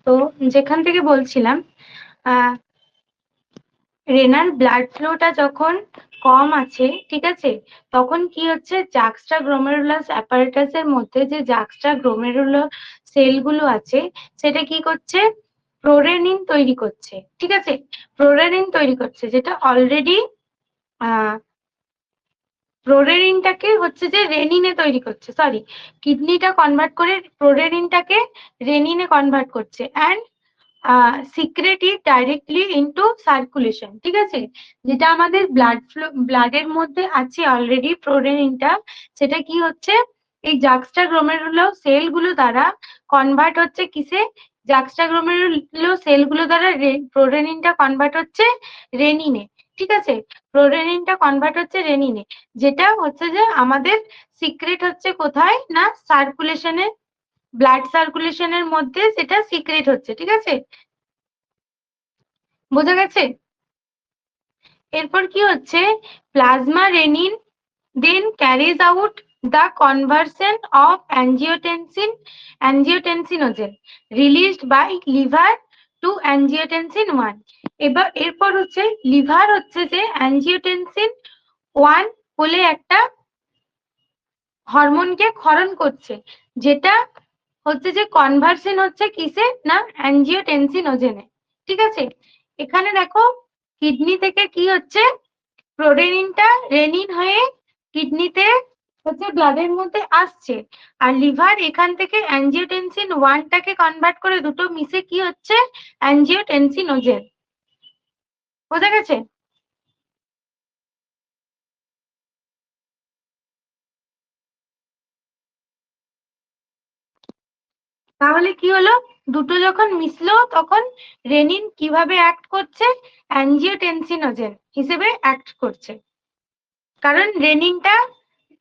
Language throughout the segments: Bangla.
তো যেখান থেকে বলছিলাম রেনাল ব্লাড ফ্লোটা যখন কম আছে, ঠিক আছে, তখন কি হচ্ছে জাক্সটা গ্লোমেরুলাস অ্যাপারেটাসের মধ্যে যে জাক্সটা গ্লোমেরুলার সেলগুলো আছে সেটা কি করছে, প্রোরেনিন তৈরি করছে, ঠিক আছে, প্রোরেনিন তৈরি করছে, যেটা অলরেডি প্রোরেনিনটাকে হচ্ছে যে রেনিনে তৈরি করছে, সরি, কিডনিটা কনভার্ট করে প্রোরেনিনটাকে রেনিনে কনভার্ট করছে and secret it directly into circulation, ঠিক আছে, যেটা আমাদের ব্লাডের মধ্যে আছে অলরেডি প্রোরেনিনটা, সেটা কি হচ্ছে এই জাক্সটা গ্লোমেরুলার সেলগুলো দ্বারা কনভার্ট হচ্ছে কিসে, জাক্সটা গ্লোমেরুলার সেলগুলো দ্বারা প্রোরেনিনটা কনভার্ট হচ্ছে রেনিনে, ঠিক আছে, প্রোরেনিনটা কনভার্ট হচ্ছে রেনিনে, যেটা হচ্ছে যে আমাদের সিক্রেট হচ্ছে কোথায় না সার্কুলেশনে, ব্লাড সার্কুলেশনের মধ্যে সেটা সিক্রেট হচ্ছে, ঠিক আছে, বোঝা গেছে। এরপর কি হচ্ছে plasma renin then carries out the conversion of angiotensinogen released by liver to angiotensin 1। এরপর হচ্ছে লিভার হচ্ছে যে অ্যাঞ্জিওটেনসিন 1 বলে একটা হরমোনকে ক্ষরণ করছে, যেটা হচ্ছে যে কনভার্সন হচ্ছে কিসে না অ্যাঞ্জিওটেনসিনোজেনে, ঠিক আছে। এখানে দেখো কিডনি থেকে কি হচ্ছে প্রোরেনিনটা রেনিন হয়ে কিডনিতে হচ্ছে ব্লাডের মধ্যে আসছে, আর লিভার এখান থেকে অ্যাঞ্জিওটেনসিন 1টাকে কনভার্ট করে দুটো মিশে কি হচ্ছে অ্যাঞ্জিওটেনসিনোজেন, বোঝা গেছে। তাহলে কি হলো, দুটো যখন মিশলো তখন রেনিন কিভাবে অ্যাক্ট করছে, অ্যাঞ্জিওটেনসিনোজেন হিসেবে অ্যাক্ট করছে, কারণ রেনিনটা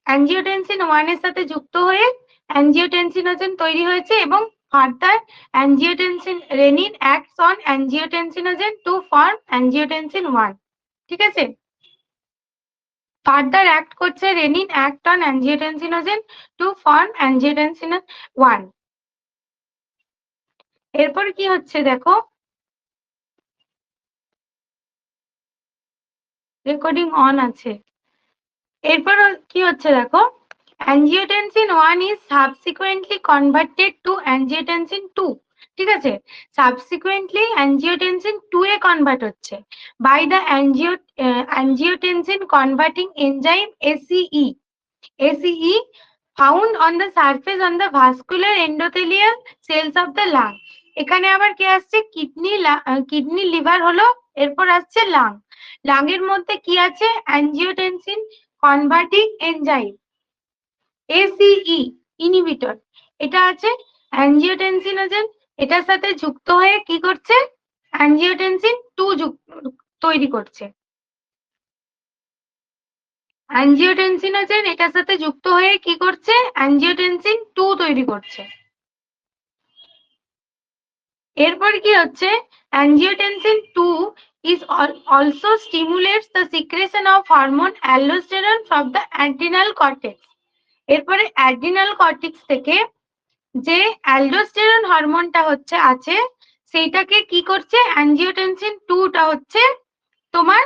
অ্যাঞ্জিওটেনসিন 1 এর সাথে যুক্ত হয়ে অ্যাঞ্জিওটেনসিনোজেন তৈরি হয়েছে এবং further angiotensin renin acts on angiotensinogen to form angiotensin 1, ঠিক আছে, ফার্দার অ্যাক্ট করছে renin act on angiotensinogen to form angiotensin 1। এরপর কি হচ্ছে দেখো, রেকর্ডিং অন আছে, এরপর কি হচ্ছে দেখো angiotensin 1 is subsequently converted to angiotensin 2, ঠিক আছে, সাবসিকুয়েন্টলি অ্যাঞ্জিওটেনসিন 2 এ কনভার্ট হচ্ছে by the angiotensin converting enzyme ACE found on the surface on the vascular endothelial cells of the lung। এখানে আবার কি আসছে কিডনি লিভার হলো, এরপর আসছে লাং, লাং এর মধ্যে কি আছে angiotensin converting enzyme ACE inhibitor, এটা আছে অ্যাঞ্জিওটেনসিনোজেন, এটার সাথে যুক্ত হয়ে কি করছে অ্যাঞ্জিওটেনসিন 2 তৈরি করছে, অ্যাঞ্জিওটেনসিনোজেন এটার সাথে যুক্ত হয়ে কি করছে অ্যাঞ্জিওটেনসিন 2 তৈরি করছে। এরপর কি হচ্ছে angiotensin 2 is also stimulates the secretion of hormone aldosterone from the adrenal cortex। এরপরে অ্যাড্রিনাল কর্টেক্স থেকে যে অ্যালডোস্টেরন হরমোনটা হচ্ছে আছে সেইটাকে কি করছে অ্যাঞ্জিওটেনসিন 2টা হচ্ছে তোমার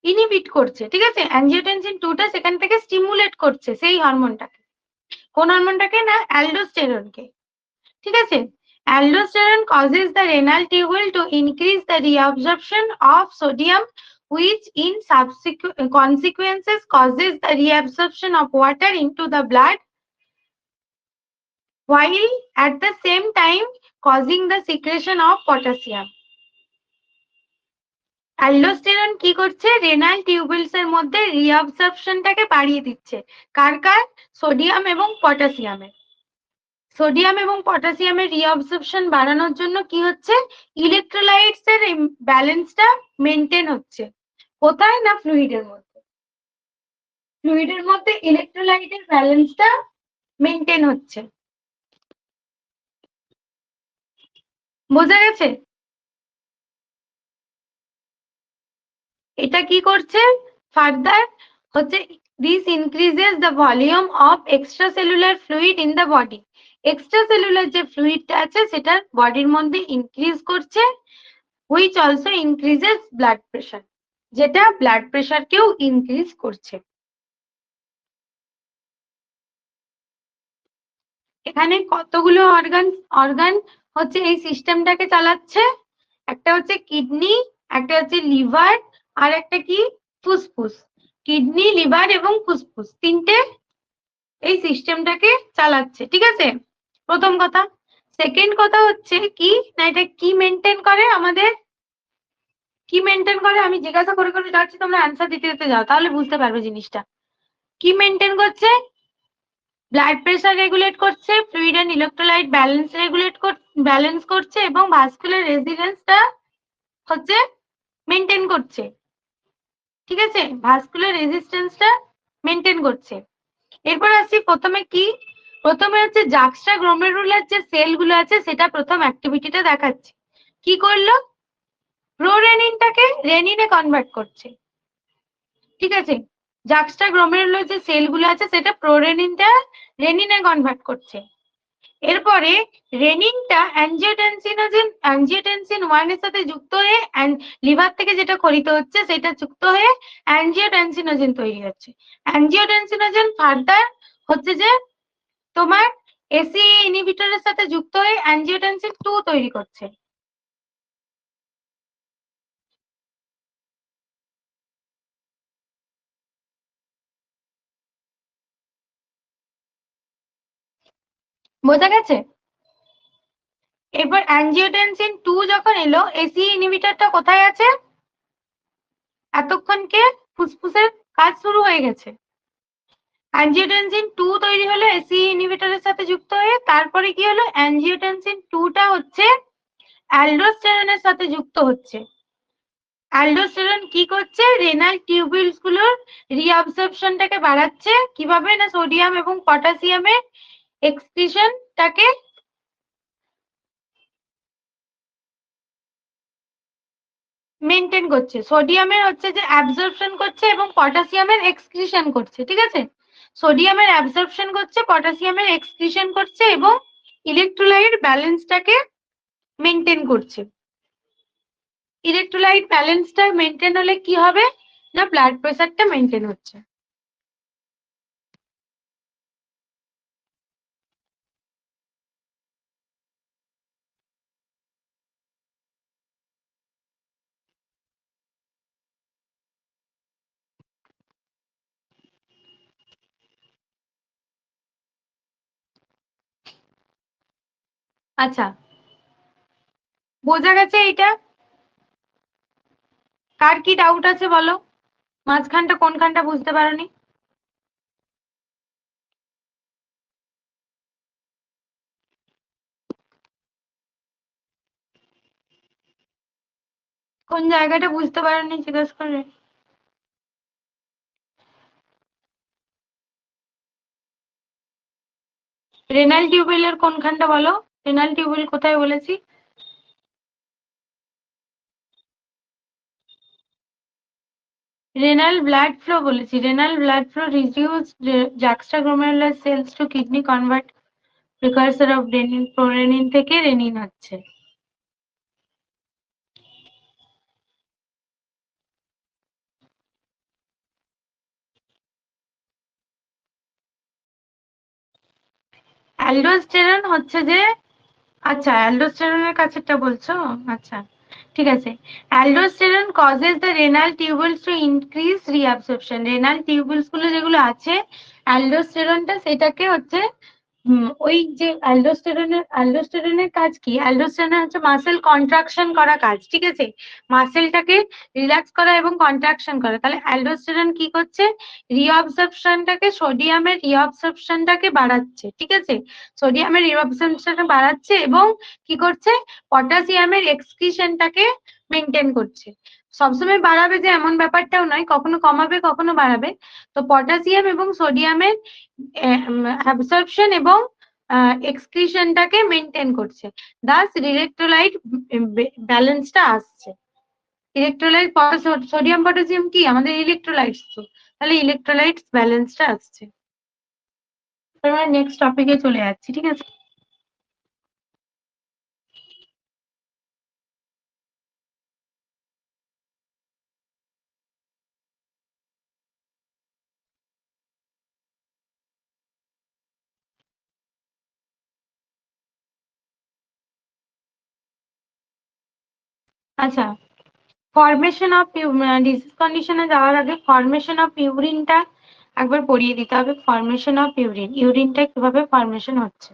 ইনহিবিট করছে, ঠিক আছে, অ্যাঞ্জিওটেনসিন 2টা সেখান থেকে স্টিমুলেট করছে সেই হরমোনটাকে, কোন হরমোনটাকে না অ্যালডোস্টেরনকে, ঠিক আছে। Aldosterone causes the renal tubule to increase the reabsorption of sodium, which in subsequent consequences causes the reabsorption of water into the blood, while at the same time causing the secretion of potassium। Aldosterone কি করছে রেনাল টিউবুলস এর মধ্যে রিঅ্যাবসর্পশনটাকে বাড়িয়ে দিচ্ছে, কার কার, সোডিয়াম এবং পটাশিয়ামের, সোডিয়াম এবং পটাশিয়ামের রিঅ্যাবসর্পশন বাড়ানোর জন্য কি হচ্ছে ইলেকট্রোলাইটস এর ব্যালেন্সটা মেনটেন হচ্ছে, কোথায় না ফ্লুইডের মধ্যে, ফ্লুইডের মধ্যে ইলেকট্রোলাইটের ব্যালেন্সটা মেনটেন হচ্ছে, বোঝা গেছে। এটা কি করছে ফার্দার হচ্ছে This increases the volume of extracellular fluid in the body. Extracellular যে ফ্লুইডটা আছে সেটা বডির মধ্যে ইনক্রিজ করছে, which also increases blood pressure, যেটা ব্লাড প্রেশারকেও ইনক্রিজ করছে। এখানে কতগুলো অর্গান হচ্ছে এই সিস্টেমটাকে চালাচ্ছে, একটা হচ্ছে কিডনি, একটা হচ্ছে লিভার, আর একটা কি ফুসফুস। কিডনি, লিভার এবং ফুসফুস তিনটে এই সিস্টেমটাকে চালাচ্ছে, ঠিক আছে, প্রথম কথা। সেকেন্ড কথা হচ্ছে কি না, এটা কি মেনটেন করে, আমাদের কি মেনটেন করে, আমি জিজ্ঞাসা করে করে যাচ্ছি, তোমরা অ্যান্সার দিতে দিতে যাও, তাহলে বুঝতে পারবে জিনিসটা। কি মেনটেন করছে? ব্লাড প্রেসার রেগুলেট করছে, ফ্লুইড এন্ড ইলেকট্রোলাইট ব্যালেন্স করছে এবং ভাস্কুলার রেজিস্ট্যান্সটা হচ্ছে মেনটেন করছে, ঠিক আছে, ভাস্কুলার রেজিস্ট্যান্সটা মেনটেন করছে। এরপর আসছি প্রথমে কি, প্রথমে হচ্ছে জাক্সটা গ্লোমেরুলার যে সেলগুলো আছে সেটা প্রথম অ্যাক্টিভিটিটা দেখাচ্ছে। কি করলো? প্রোরেনিনটাকে রেনিনে কনভার্ট করছে, ঠিক আছে, জাক্সটা গ্লোমেরুলার যে সেলগুলো আছে সেটা প্রোরেনিনটা রেনিনে কনভার্ট করছে। এরপরে রেনিনটা অ্যাঞ্জিওটেনসিন 1 এর সাথে যুক্ত হয়ে লিভার থেকে যেটা ক্ষরিত হচ্ছে সেটা যুক্ত হয়ে অ্যাঞ্জিওটেনসিনোজেন তৈরি হচ্ছে। অ্যাঞ্জিওটেনসিনোজেন ফার্দার হচ্ছে যে তোমার এসিএ ইনহিবিটরের সাথে যুক্ত হয়ে অ্যাঞ্জিওটেনসিন 2 তৈরি করছে। বোঝা গেছে? এবার অ্যাঞ্জিওটেনসিন 2 যখন এলো, এসিএ ইনহিবিটরটা কোথায় আছে? এতক্ষণকে ফুসফুসের কাজ শুরু হয়ে গেছে। অ্যাঞ্জিওটেনসিন 2 তৈরি হলো এসিএ ইনহিবিটরের সাথে যুক্ত হয়ে, তারপরে কি হলো, অ্যাঞ্জিওটেনসিন 2 টা হচ্ছে অ্যালডোস্টেরনের সাথে যুক্ত হচ্ছে। অ্যালডোস্টেরন কি করছে? রেনাল টিউবিউলস গুলোর রিঅ্যাবসর্পশনটাকে বাড়াচ্ছে, কিভাবে না সোডিয়াম এবং পটাশিয়ামের এক্সক্রিশনটাকে মেনটেন করছে, সোডিয়ামের হচ্ছে যে অ্যাবজর্পশন করছে এবং পটাশিয়ামের এক্সক্রিশন করছে, ঠিক আছে, সোডিয়ামের অ্যাবজর্পশন করছে, পটাশিয়ামের এক্সক্রিশন করছে এবং ইলেকট্রোলাইট ব্যালেন্সটাকে মেনটেন করছে। ইলেকট্রোলাইট ব্যালেন্সটা মেনটেন হলে কি হবে না, ব্লাড প্রেসারটা মেনটেন হচ্ছে। আচ্ছা, বোঝা গেছে এইটা? কার কি ডাউট আছে বলো, মাঝখানটা কোনখানটা বুঝতে পারোনি? কোন জায়গাটা বুঝতে পারোনি জিজ্ঞেস করে? রেনাল টিউবেলের কোনখানটা বলো, রেনাল টিউবেল কোথায় বলেছি? রেনাল ব্লাড ফ্লো বলেছি, renal blood flow reduce juxtaglomerular cells to kidney convert precursor of renin, prorenin থেকে রেনিন হচ্ছে। অ্যালডোস্টেরন হচ্ছে যে, আচ্ছা অ্যালডোস্টেরনের কাছেরটা বলছো, আচ্ছা ঠিক আছে। Aldosterone causes the renal tubules to increase reabsorption, renal tubules গুলো যেগুলো আছে অ্যালডোস্টেরনটা সেটাকে হচ্ছে ওই যে অ্যালডোস্টেরনের কাজ কি, অ্যালডোস্টেরন হচ্ছে মাসেল কন্ট্রাকশন করা কাজ, ঠিক আছে, মাসেলটাকে রিল্যাক্স করা এবং কন্ট্রাকশন করা। তাহলে অ্যালডোস্টেরন কি করছে, রিঅ্যাবসর্পশনটাকে, সোডিয়ামের রিঅ্যাবসর্পশনটাকে বাড়াচ্ছে, ঠিক আছে, সোডিয়ামের রিঅ্যাবসর্পশনটা বাড়াচ্ছে এবং কি করছে, পটাশিয়ামের এক্সক্রিশনটাকে মেনটেন করছে। সবসময় বাড়াবে যে এমন ব্যাপারটাও নয়, কখনো কমাবে কখনো বাড়াবে। তো পটাশিয়াম এবং সোডিয়ামের অ্যাবসর্পশন এবং এক্সক্রিশনটাকে মেনটেন করছে, দাস ইলেকট্রোলাইট ব্যালেন্সটা আসছে। ইলেকট্রোলাইট, সোডিয়াম পটাশিয়াম কি আমাদের ইলেকট্রোলাইটস, তো তাহলে ইলেকট্রোলাইটস ব্যালেন্সটা আসছে। এবার নেক্সট টপিকে চলে যাচ্ছি, ঠিক আছে। আচ্ছা, ফরমেশন অফ ডিজিজ কন্ডিশনে যাওয়ার আগে ফরমেশন অফ ইউরিনটা একবার পড়িয়ে দিতে হবে। ফরমেশন অফ ইউরিন, ইউরিনটা কিভাবে ফরমেশন হচ্ছে।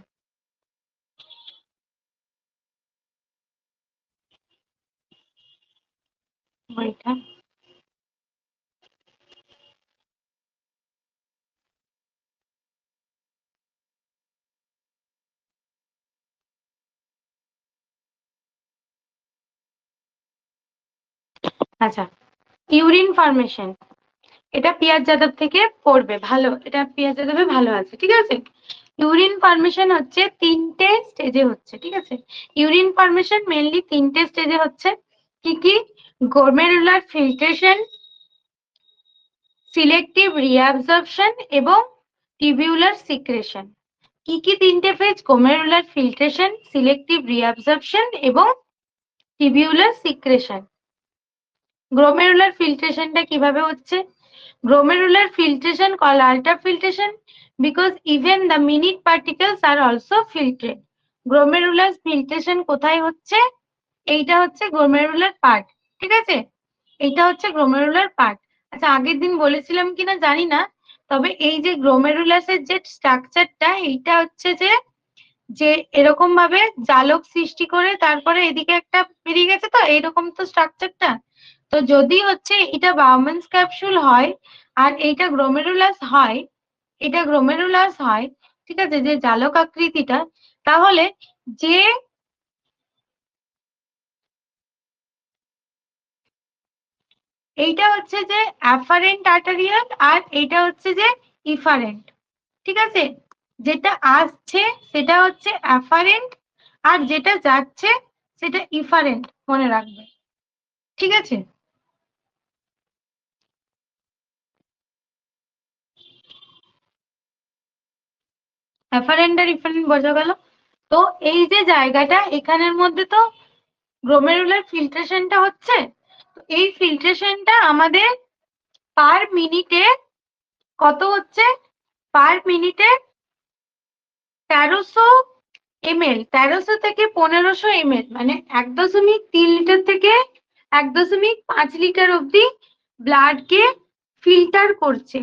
বইটা আচ্ছা, ইউরিন ফরমেশন, এটা পিয়ার যাদব থেকে পড়বে, ভালো, এটা পিয়ার যাদবে ভালো আছে, ঠিক আছে। ইউরিন ফরমেশন হচ্ছে তিনটে স্টেজে হচ্ছে, ঠিক আছে। ইউরিন ফরমেশন মেইনলি তিনটে স্টেজে হচ্ছে। কি কি? গ্লোমেরুলার ফিল্ট্রেশন, সিলেক্টিভ রিঅ্যাবজর্পশন এবং টিবিউলার সিক্রেশন। কি কি তিনটে phase? Glomerular filtration, selective reabsorption এবং টিবিউলার সিক্রেশন। গ্লোমেরুলার ফিল্ট্রেশনটা কিভাবে হচ্ছে? Glomerular filtration called ultrafiltration because even the minute particles are also filtered. Glomerular filtration কোথায় হচ্ছে? এইটা হচ্ছে glomerular part, ঠিক আছে। এইটা হচ্ছে glomerular part। আচ্ছা, আগের দিন বলেছিলাম কিনা জানি না, তবে এই যে glomerulus এর যে স্ট্রাকচারটা, এইটা হচ্ছে যে যে এরকম ভাবে জালক সৃষ্টি করে তারপরে এদিকে একটা বেরিয়ে গেছে, তো এইরকম তো স্ট্রাকচারটা। তো যদি হচ্ছে এটা বাউম্যানস ক্যাপসুল হয় আর এইটা গ্লোমেরুলাস হয়, এটা গ্লোমেরুলাস হয়, ঠিক আছে, যে জালক আকৃতিটা, তাহলে যে এইটা হচ্ছে যে অ্যাফারেন্ট আর্টারিয়াল আর এইটা হচ্ছে যে ইফারেন্ট, ঠিক আছে। যেটা আসছে সেটা হচ্ছে অ্যাফারেন্ট আর যেটা যাচ্ছে সেটা ইফারেন্ট, মনে রাখবে, ঠিক আছে। অ্যাফারেন্ট আর ইফারেন্ট বোঝা গেল। তো এই যে জায়গাটা, এখানের মধ্যে তো গ্লোমেরুলার ফিল্ট্রেশনটা হচ্ছে। এই ফিল্ট্রেশনটা আমাদের পার মিনিটে কত হচ্ছে? পার মিনিটে 1300 ml, 1300 থেকে 1500 ml, মানে 1.3 লিটার থেকে 1.5 লিটার অব্দি ব্লাডকে ফিল্টার করছে,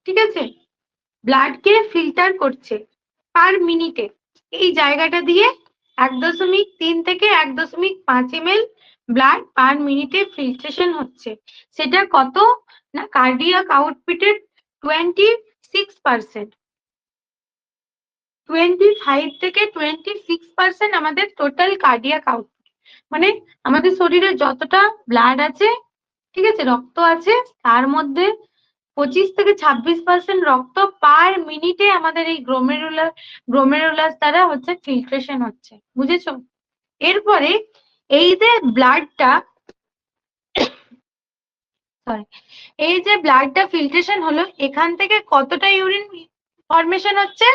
ঠিক আছে। ব্লাডকে ফিল্টার করছে পার মিনিটে। এই জায়গাটা দিয়ে 1.3 থেকে 1.5 ml ব্লাড পার মিনিটে ফিল্ট্রেশন হচ্ছে। সেটা কত না, কার্ডিয়াক আউটপুটের 26%, 25 থেকে 26% আমাদের টোটাল কার্ডিয়াক আউটপুট, মানে আমাদের শরীরে যতটা ব্লাড আছে, ঠিক আছে, রক্ত আছে, তার মধ্যে 25 থেকে 26% রক্ত পার মিনিটে আমাদের এই গ্লোমেরুলাস দ্বারা হচ্ছে ফিল্ট্রেশন হচ্ছে, বুঝেছো? এরপরে এই যে ব্লাডটা, সরি, এই যে ব্লাডটা ফিল্ট্রেশন হলো, এখান থেকে কতটা ইউরিন ফরমেশন হচ্ছে?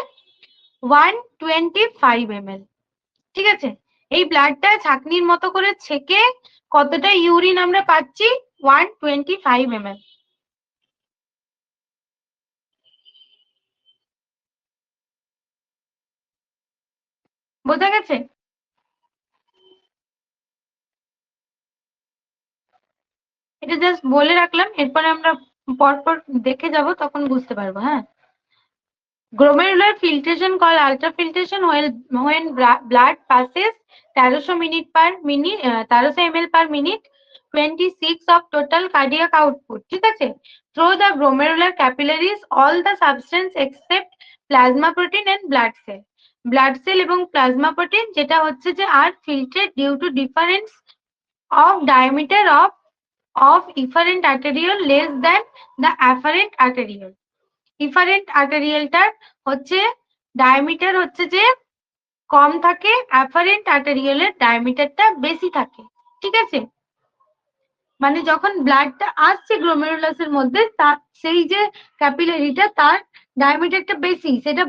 125 ml, ঠিক আছে। এই ব্লাডটা ছাঁকনির মতো করে ছেঁকে কতটা ইউরিন আমরা পাচ্ছি? 125 ml। বোঝা গেছে? এটা জাস্ট বলে রাখলাম, এরপরে আমরা পরপর দেখে যাব, তখন বুঝতে পারবো, হ্যাঁ। Glomerular filtration called ultrafiltration when blood passes 1300 minute per minute, 1300 ml per minute, 26 of total cardiac output, ঠিক আছে। Through the glomerular capillaries, all the substance except plasma protein and blood cell. Blood cell এবং plasma protein যেটা হচ্ছে যে are filtered due to difference of diameter of efferent arteriole less than the afferent arteriole. Efferent আর্টারিয়ালটার হচ্ছে ডায়ামিটার হচ্ছে যে কম থাকে, অ্যাফারেন্ট আর্টারিয়ালের ডায়ামিটারটা বেশি থাকে, ঠিক আছে। মানে যখন ব্লাডটা আসছে গ্লোমেরুলাসের মধ্যে সেই যে ক্যাপিলারিটা তার ডায়ামিটারটা বেশি, সেটা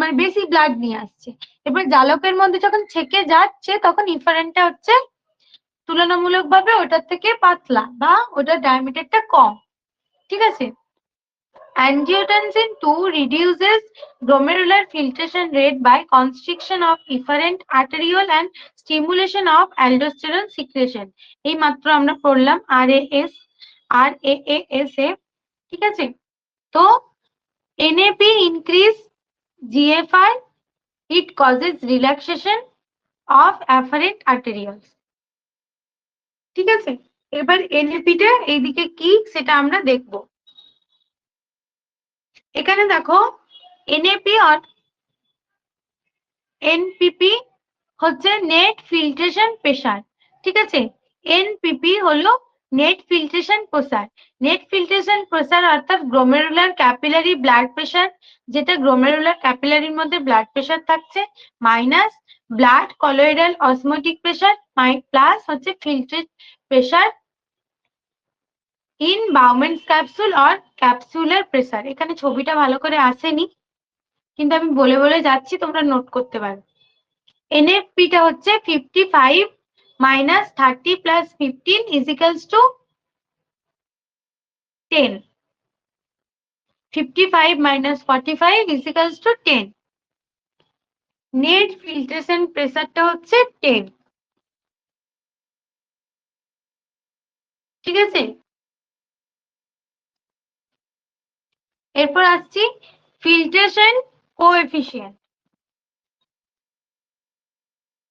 মানে বেশি ব্লাড নিয়ে আসছে। এবার জালকের মধ্যে যখন ছেকে যাচ্ছে তখন ইফারেন্টটা হচ্ছে তুলনামূলকভাবে ওটার থেকে পাতলা বা ওটার ডায়ামিটারটা কম। ঠিক আছে। Angiotensin 2 reduces glomerular filtration rate by constriction of efferent arteriole and stimulation of aldosterone secretion. এই মাত্র আমরা পড়লাম RAAS ঠিক আছে। তো NAP increase GFR, it causes relaxation of afferent arterioles. ঠিক আছে। এবার NAP-টা এইদিকে কি সেটা আমরা দেখব। এখানে দেখো NAP আর এনপিপি হচ্ছে নেট ফিল্ট্রেশন প্রেসার। ঠিক আছে। এনপিপি হলো net filtration pressure. Net filtration pressure অর্থাৎ গ্লোমেরুলার ক্যাপিলারি ব্লাড প্রেসার, যেটা গ্লোমেরুলার ক্যাপিলারির মধ্যে ব্লাড প্রেসার থাকছে, minus blood colloidal osmotic pressure plus হচ্ছে filtrate pressure in Bowman's capsule or capsular pressure. এখানে ছবিটা ভালো করে আসেনি, কিন্তু আমি বলে বলে যাচ্ছি, তোমরা নোট করতে পারো। NFP-টা হচ্ছে 55 minus 30 plus 15 is equals to 10. 55 minus 45 is equals to 10. Net filtration প্রেসারটা হচ্ছে 10। ঠিক আছে। এরপর আসছি filtration coefficient.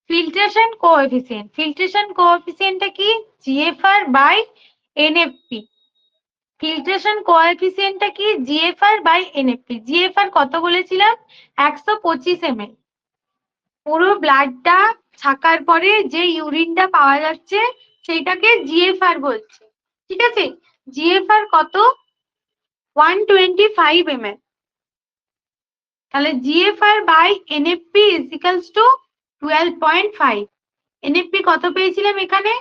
Filtration coefficient, filtration কোএফিসিয়েন্টটা কি? GFR by NFP। ফিল্ট্রেশন কোএফিসিয়েন্টটা কি? GFR by NFP। GFR কত বলেছিলাম? 125 ml। পুরো ব্লাডটা ছাকার পরে যে ইউরিনটা পাওয়া যাচ্ছে সেটাকে জিএফআর বলছে। ঠিক আছে। জিএফআর কত? 125 ml। তাহলে GFR by NFP is equals to 12.5। NFP কত পেয়েছিলাম এখানে?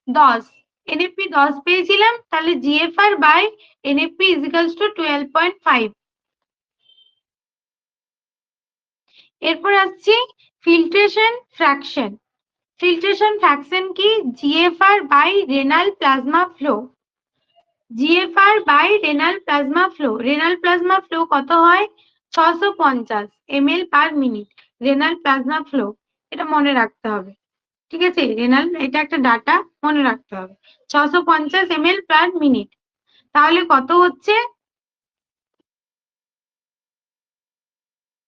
10। এনএফপি 10 পেয়েছিলাম, তাহলে GFR by NFP is equals to 12.5। এরপর আসছি ফিল্ট্রেশন ফ্র্যাকশন। ফিল্ট্রেশন ফ্র্যাকশন কি? GFR by renal plasma flow. GFR by renal plasma flow. Renal plasma flow কত হয়? 650 ml per minute renal plasma flow. এটা মনে রাখতে হবে। ঠিক আছে। রেনাল, এটা একটা ডাটা মনে রাখতে হবে। 650 ml পার মিনিট। তাহলে কত হচ্ছে?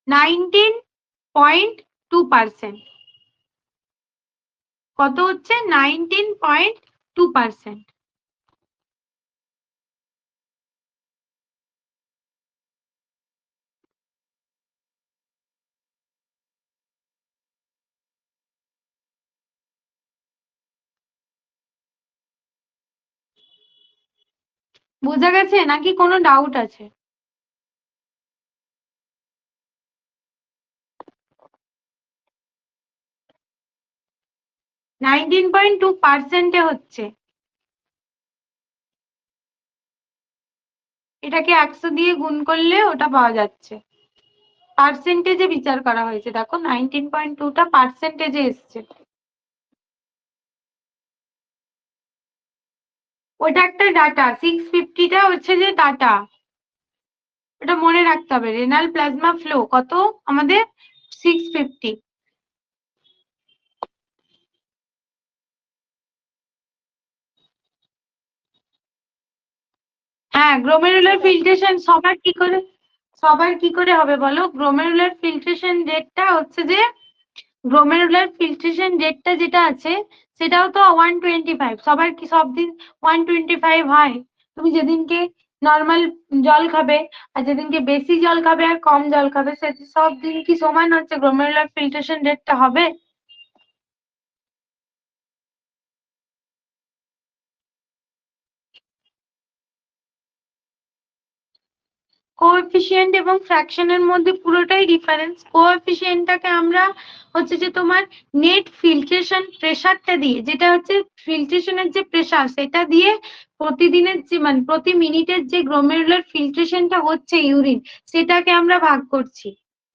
19.2%। কত হচ্ছে? 19.2%। বুঝা গেছে নাকি কোনো ডাউট আছে? 19.2%-এ হচ্ছে। এটাকে 100 দিয়ে গুণ করলে ওটা পাওয়া যাচ্ছে। পার্সেন্টেজে বিচার করা হয়েছে, দেখো 19.2টা পার্সেন্টেজে এসছে। ওটা একটা ডাটা, 650টা হচ্ছে যে ডাটা, ওটা মনে রাখতে হবে। রেনাল প্লাজমা ফ্লো কত আমাদের? 650। হ্যাঁ, গ্লোমেরুলার ফিল্ট্রেশন সবার কি করে হবে বলো? গ্লোমেরুলার ফিল্ট্রেশন রেটটা হচ্ছে যে, গ্লোমেরুলার ফিল্ট্রেশন রেটটা যেটা আছে সেটাও তো 125। সবার কি সব দিন 125 হয়? তুমি যেদিনকে নর্মাল জল খাবে আর যেদিনকে বেশি জল খাবে আর কম জল খাবে, সে সব দিন কি সমান হচ্ছে গ্লোমেরুলার ফিল্ট্রেশন রেটটা হবে? কোএফিসিয়েন্ট এবং ফ্র্যাকশনের মধ্যে পুরোটাই ডিফারেন্স। কোএফিসিয়েন্টটাকে আমরা হচ্ছে যে তোমার নেট ফিল্ট্রেশন প্রেসারটা দিয়ে, যেটা হচ্ছে ফিল্ট্রেশনের যে প্রেসার সেটা দিয়ে প্রতিদিনের যে মানে প্রতি মিনিটের যে গ্লোমেরুলার ফিল্ট্রেশনটা হচ্ছে ইউরিন, সেটাকে আমরা ভাগ করছি,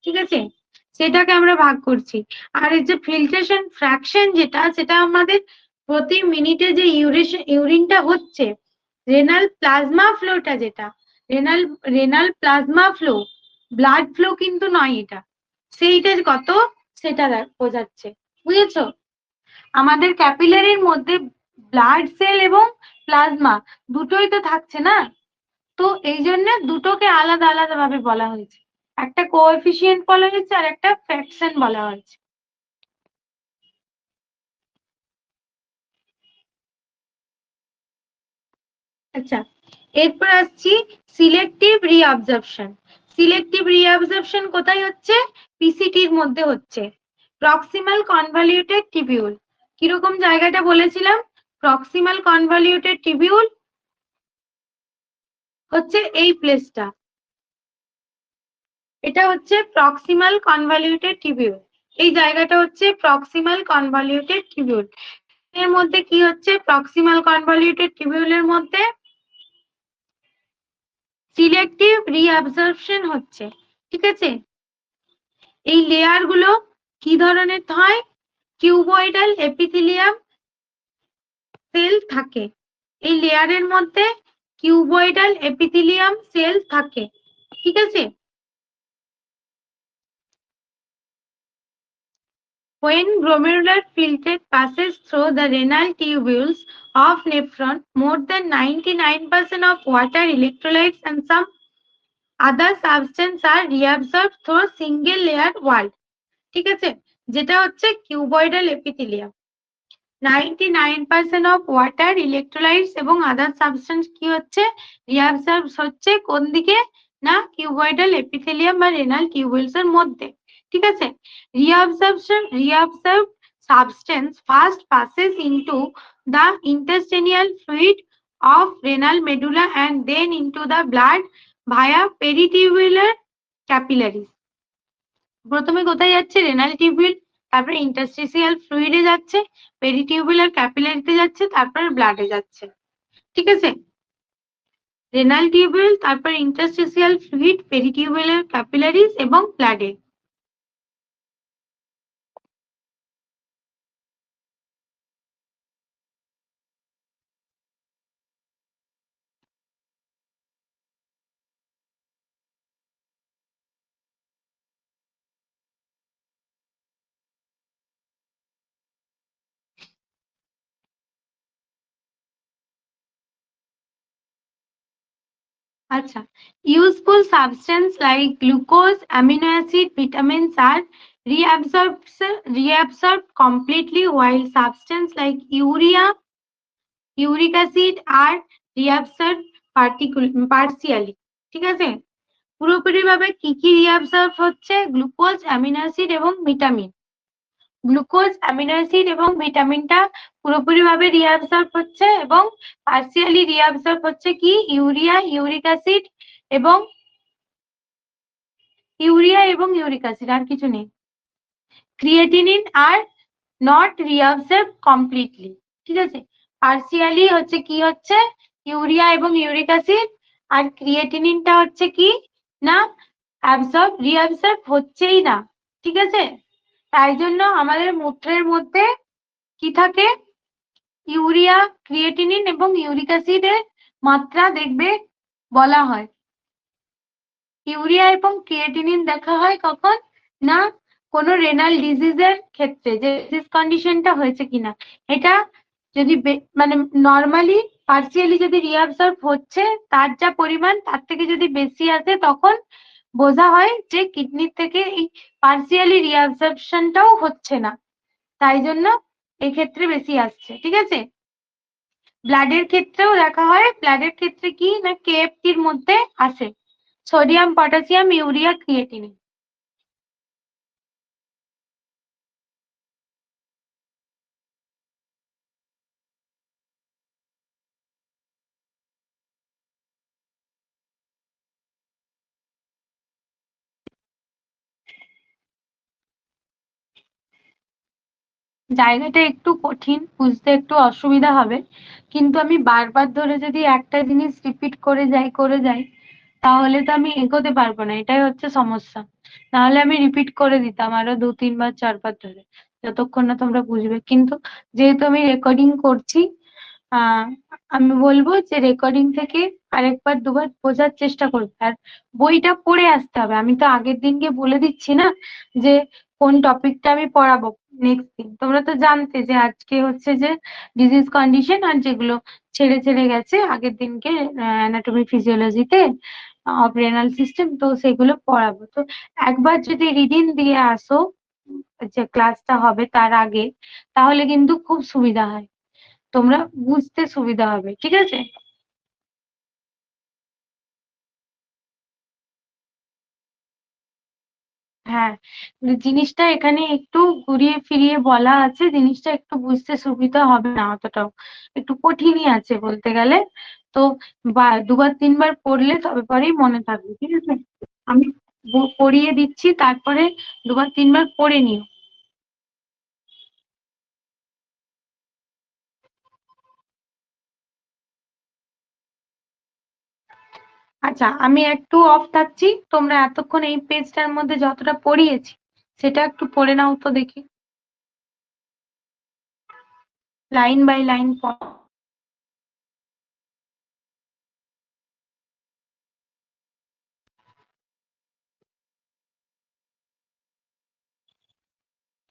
ঠিক আছে, সেটাকে আমরা ভাগ করছি। আর এই যে ফিল্ট্রেশন ফ্র্যাকশন যেটা, সেটা আমাদের প্রতি মিনিটে যে ইউরিনটা হচ্ছে, রেনাল প্লাজমা ফ্লোটা যেটা, renal renal plasma flow, blood flow কিন্তু নয় এটা, সেইটা কত সেটা বোঝাচ্ছে, বুঝেছো? আমাদের ক্যাপিলারির মধ্যে ব্লাড সেল এবং প্লাজমা দুটোই তো থাকছে না, তো এই জন্য দুটোকে আলাদা আলাদা ভাবে বলা হয়েছে, একটা কোএফিসিয়েন্ট বলা হয়েছে আর একটা ফ্র্যাকশন বলা হয়েছে। আচ্ছা, এরপর আসছি সিলেক্টিভ রিঅ্যাবজর্পশন। সিলেক্টিভ রিঅ্যাবজর্পশন কোথায় হচ্ছে? পিসিটির মধ্যে হচ্ছে, প্রক্সিমাল কনভলিউটেড টিবিউল। কিরকম জায়গাটা বলেছিলাম? প্রক্সিমাল কনভলিউটেড টিবিউল হচ্ছে এই প্লেসটা, এটা হচ্ছে প্রক্সিমাল কনভলিউটেড টিবিউল, এই জায়গাটা হচ্ছে প্রক্সিমাল কনভলিউটেড টিবিউল। এর মধ্যে কি হচ্ছে? প্রক্সিমাল কনভলিউটেড টিবিউলের মধ্যে সিলেক্টিভ রিঅ্যাবজর্পশন হচ্ছে, ঠিক আছে। এই লেয়ার গুলো কি ধরনের হয়? কিউবয়েডাল এপিথেলিয়াম সেল থাকে, এই লেয়ারের মধ্যে কিউবয়েডাল এপিথেলিয়াম সেল থাকে, ঠিক আছে। When glomerular filtrate passes through the renal tubules of nephron, more than 99% of water, electrolytes and some other substance are reabsorbed through single layer wall, ঠিক আছে, যেটা হচ্ছে cuboidal epithelium. 99% of water, electrolytes এবং আদার সাবস্টেন্স কি হচ্ছে? রিঅ্যাবসর্ব হচ্ছে কোন দিকে? না কিউবয়েডাল এপিথেলিয়াম বা রেনাল টিউবুলস এর মধ্যে, ঠিক আছে। Reabsorb substance first passes into the intestinal fluid of renal medulla and then into the blood via peritubular capillaries। প্রথমে কোথায় যাচ্ছে? রেনাল টিউবিউল, তারপরে ইন্টারস্টিসিয়াল ফ্লুইডে যাচ্ছে, পেরিটিউবুলার ক্যাপিলারিতে যাচ্ছে, তারপরে ব্লাডে যাচ্ছে, ঠিক আছে। রেনাল টিউবিউল, তারপর ইন্টারস্টিসিয়াল ফ্লুইড, পেরিটিউবুলার ক্যাপিলারিজ এবং ব্লাডে। আচ্ছা, useful substance like glucose, amino acid, vitamins are reabsorbed completely, while substance like urea, uric acid are reabsorbed partially, ঠিক আছে। পুরোপুরি ভাবে কি কি রিঅ্যাবসর্ব হচ্ছে? গ্লুকোজ, অ্যামিনো অ্যাসিড এবং ভিটামিন। গ্লুকোজ, অ্যামিনো অ্যাসিড এবং ভিটামিনটা পুরোপুরি ভাবে রিঅ্যাবসর্ব হচ্ছে এবং পার্সিয়ালি রিঅ্যাবসর্ব হচ্ছে কি? ইউরিয়া, ইউরিক অ্যাসিড এবং ইউরিক অ্যাসিড, আর কিছু নেই। ক্রিয়েটিনিন আর নট রিঅ্যাবসর্ব কমপ্লিটলি, ঠিক আছে। পার্সিয়ালি হচ্ছে কি হচ্ছে? ইউরিয়া এবং ইউরিক অ্যাসিড, আর ক্রিয়েটিনিনটা হচ্ছে কি না রিঅ্যাবসর্ব হচ্ছেই না, ঠিক আছে। তাই জন্য আমাদের মূত্রের মধ্যে কি থাকে? ইউরিয়া, ক্রিয়েটিনিন এবং ইউরিক অ্যাসিডের মাত্রা দেখবে বলা হয়। ইউরিয়া এবং ক্রিয়েটিনিন দেখা হয় কখন? না কোনো রেনাল ডিজিজের ক্ষেত্রে, যে ডিজিজ কন্ডিশনটা হয়েছে কিনা, এটা যদি মানে নর্মালি পার্সিয়ালি যদি রিঅ্যাবসর্ব হচ্ছে, তার যা পরিমাণ তার থেকে যদি বেশি আসে, তখন বোঝা হয় যে কিডনির থেকে এই পার্সিয়ালি রিঅ্যাবসর্পশনটাও হচ্ছে না, তাই জন্য এক্ষেত্রে বেশি আসছে, ঠিক আছে। ব্লাডের ক্ষেত্রেও দেখা হয়, ব্লাডের ক্ষেত্রে কি না কেএফটির মধ্যে আসে সোডিয়াম, পটাশিয়াম, ইউরিয়া, ক্রিয়েটিনিন। জায়গাটা একটু কঠিন, বুঝতে একটু অসুবিধা হবে, কিন্তু আমি বারবার ধরে যদি একটা জিনিস রিপিট করে যাই তাহলে তো আমি এগোতে পারবো না, এটাই হচ্ছে সমস্যা। নাহলে আমি রিপিট করে দিতাম আরো 2-3 বার 4 বার ধরে, যতক্ষণ না তোমরা বুঝবে। কিন্তু যেহেতু আমি রেকর্ডিং করছি, আহ আমি বলবো যে রেকর্ডিং থেকে আরেকবার দুবার বোঝার চেষ্টা করবে। আর বইটা পড়ে আসতে হবে। আমি তো আগের দিনকে বলে দিচ্ছি না যে কোন টপিকটা আমি পড়াবো নেক্সট দিন। তোমরা তো জানতে যে আজকে হচ্ছে যে ডিজিজ কন্ডিশন, আর যেগুলো ছেড়ে ছেড়ে গেছে আগের দিনকে অ্যানাটমি ফিজিওলজিতে অফ রেনাল সিস্টেম, তো সেগুলো পড়াবো। তো একবার যদি রিডিং দিয়ে আসো যে ক্লাসটা হবে তার আগে, তাহলে কিন্তু খুব সুবিধা হয়, তোমরা বুঝতে সুবিধা হবে, ঠিক আছে? হ্যাঁ, জিনিসটা এখানে একটু ঘুরিয়ে ফিরিয়ে বলা আছে, জিনিসটা একটু বুঝতে সুবিধা হবে না অতটাও, একটু কঠিনই আছে বলতে গেলে। তো দুবার তিনবার পড়লে তবে পরেই মনে থাকবে, ঠিক আছে? আমি পড়িয়ে দিচ্ছি, তারপরে দুবার তিনবার পড়ে নিও। আচ্ছা, আমি একটু অফ থাকছি, তোমরা এতক্ষণ এই পেজটার মধ্যে যতটা পড়িয়েছি সেটা একটু পড়ে নাও তো দেখি, লাইন বাই লাইন পড়ো।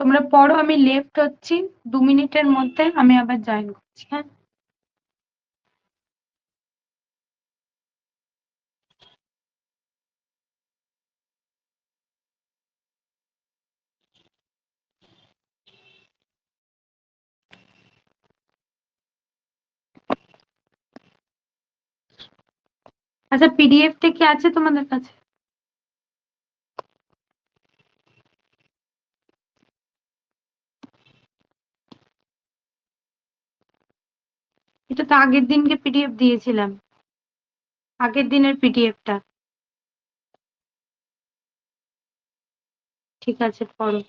তোমরা পড়ো, আমি লেফট হচ্ছি, 2 মিনিটের মধ্যে আমি আবার জয়েন করছি, হ্যাঁ? আচ্ছা, পিডিএফ টা কি আছে তোমাদের কাছে? এটা তো আগের দিনকে পিডিএফ দিয়েছিলাম, আগের দিনের পিডিএফ টা। ঠিক আছে, পড়ো।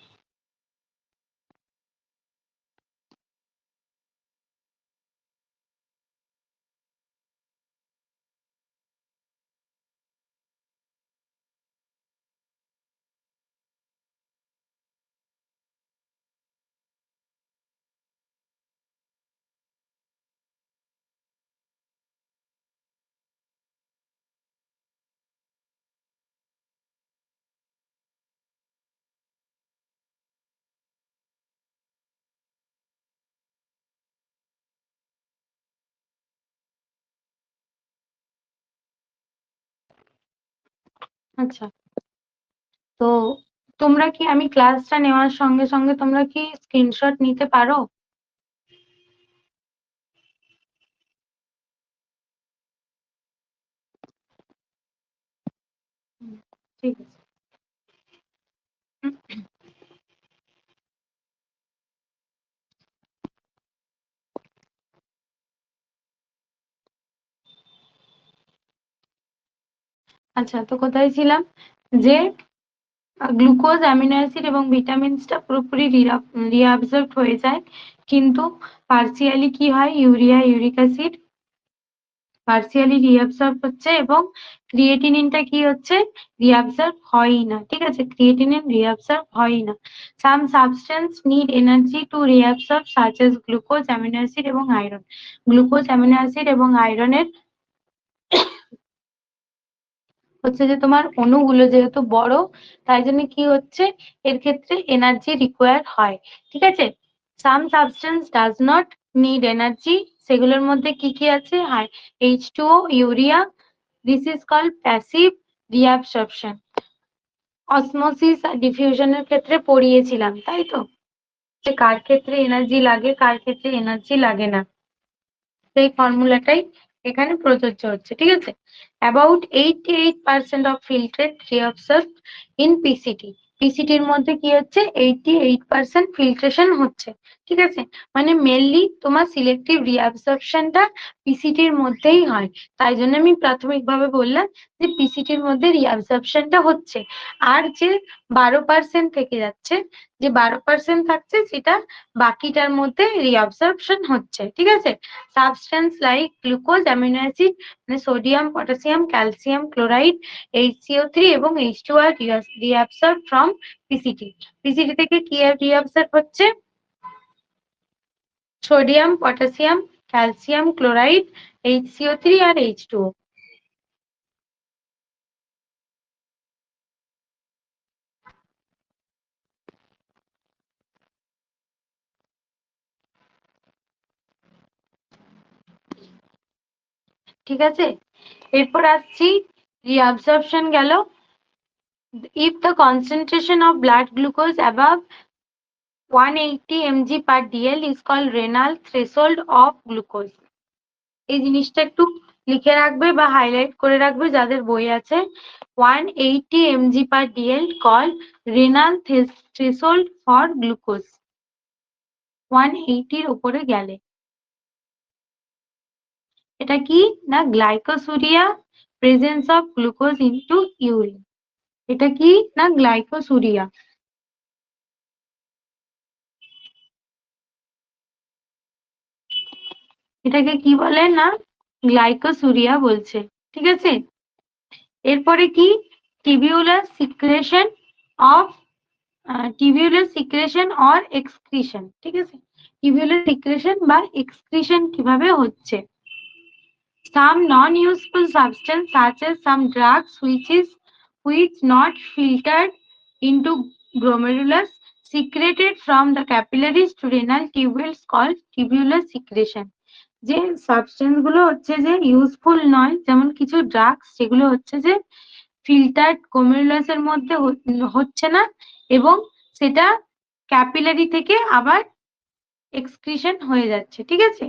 আচ্ছা, তো তোমরা কি, আমি ক্লাসটা নেওয়ার সঙ্গে সঙ্গে তোমরা কি স্ক্রিনশট নিতে পারো? ঠিক আছে। আচ্ছা, তো কোথায় ছিলাম? যে গ্লুকোজ, অ্যামিনো অ্যাসিড এবং ভিটামিনসটা পুরোপুরি রিঅ্যাবসর্বড হয়ে যায়, কিন্তু পার্সিয়ালি কি হয়, ইউরিয়া, ইউরিক অ্যাসিড পার্সিয়ালি রিঅ্যাবসর্ব হচ্ছে, এবং ক্রিয়েটিনিনটা কি হচ্ছে, রিঅ্যাবসর্ব হয়ই না, ঠিক আছে? ক্রিয়েটিনিন রিঅ্যাবসর্ব হয়ই না। Some substance need energy to reabsorb such as glucose, amino acid এবং আয়রন। গ্লুকোজ, অ্যামিনো অ্যাসিড এবং আয়রনের হচ্ছে যে তোমার অণুগুলো যেহেতু বড়, তাই জন্য কি হচ্ছে, এর ক্ষেত্রে এনার্জি রিকোয়ার হয়, ঠিক আছে? Some substance does not need energy, সেগুলোর মধ্যে কি কি আছে? H2O, urea. This is called passive reabsorption. Osmosis আর ডিফিউশনের ক্ষেত্রে পড়িয়েছিলাম, তাই তো? যে কার ক্ষেত্রে এনার্জি লাগে, কার ক্ষেত্রে এনার্জি লাগে না, সেই ফর্মুলাটাই এখানে প্রযোজ্য হচ্ছে, ঠিক আছে? About 88% of filtrate reabsorb in PCT. পিসিটির মধ্যে কি হচ্ছে, 88% ফিল্ট্রেশন হচ্ছে, ঠিক আছে? মানে মেনলি তোমার সিলেক্টিভ রিঅ্যাবসর্পশনটা পিসিটির মধ্যেই হয়। তাই জন্য আমি প্রাথমিকভাবে বললাম পিসিটির মধ্যে রিঅ্যাবসর্পশনটা হচ্ছে, আর যে 12% থেকে যাচ্ছে, যে 12% থাকছে সেটা বাকিটার মধ্যে রিঅ্যাবসর্পশন হচ্ছে, ঠিক আছে। Substance like glucose, amino acid মানে sodium, potassium, calcium, chloride, HCO3 এবং H2 are reabsorb from PCT. PCT থেকে কি রিঅ্যাবসর্ব হচ্ছে? Sodium, potassium, calcium, chloride, HCO3 আর H2O। ঠিক আছে, এরপর আসছি রিঅ্যাবসর্পশন গেল। if the concentration of blood glucose above 180 mg per dl is called renal threshold of glucose। এই জিনিসটা একটু লিখে রাখবে বা হাইলাইট করে রাখবে যাদের বই আছে। 180 mg per dl called renal threshold for glucose। 180 এর উপরে গেলে এটা কি না, glycosuria, presence of glucose into urine. এটা কি না, গ্লাইকোসুরিয়া। এটাকে কি বলে না, গ্লাইকোসুরিয়া বলছে, ঠিক আছে। এরপরে কি, tubular secretion of tubular secretion or excretion, ঠিক আছে। টিবিউলার সিক্রেশন বা এক্সক্রিশন কিভাবে হচ্ছে? some non-useful substance such as some drugs which not filtered into glomerulus secreted from the capillaries to renal tubules called tubular secretion। যে সাবস্টেন্স গুলো হচ্ছে যে ইউজফুল নয়, যেমন কিছু ড্রাগস যেগুলো হচ্ছে যে ফিল্টার্ড glomerulus এর মধ্যে হচ্ছে না এবং সেটা ক্যাপিলারি থেকে আবার এক্সক্রিশন হয়ে যাচ্ছে, ঠিক আছে।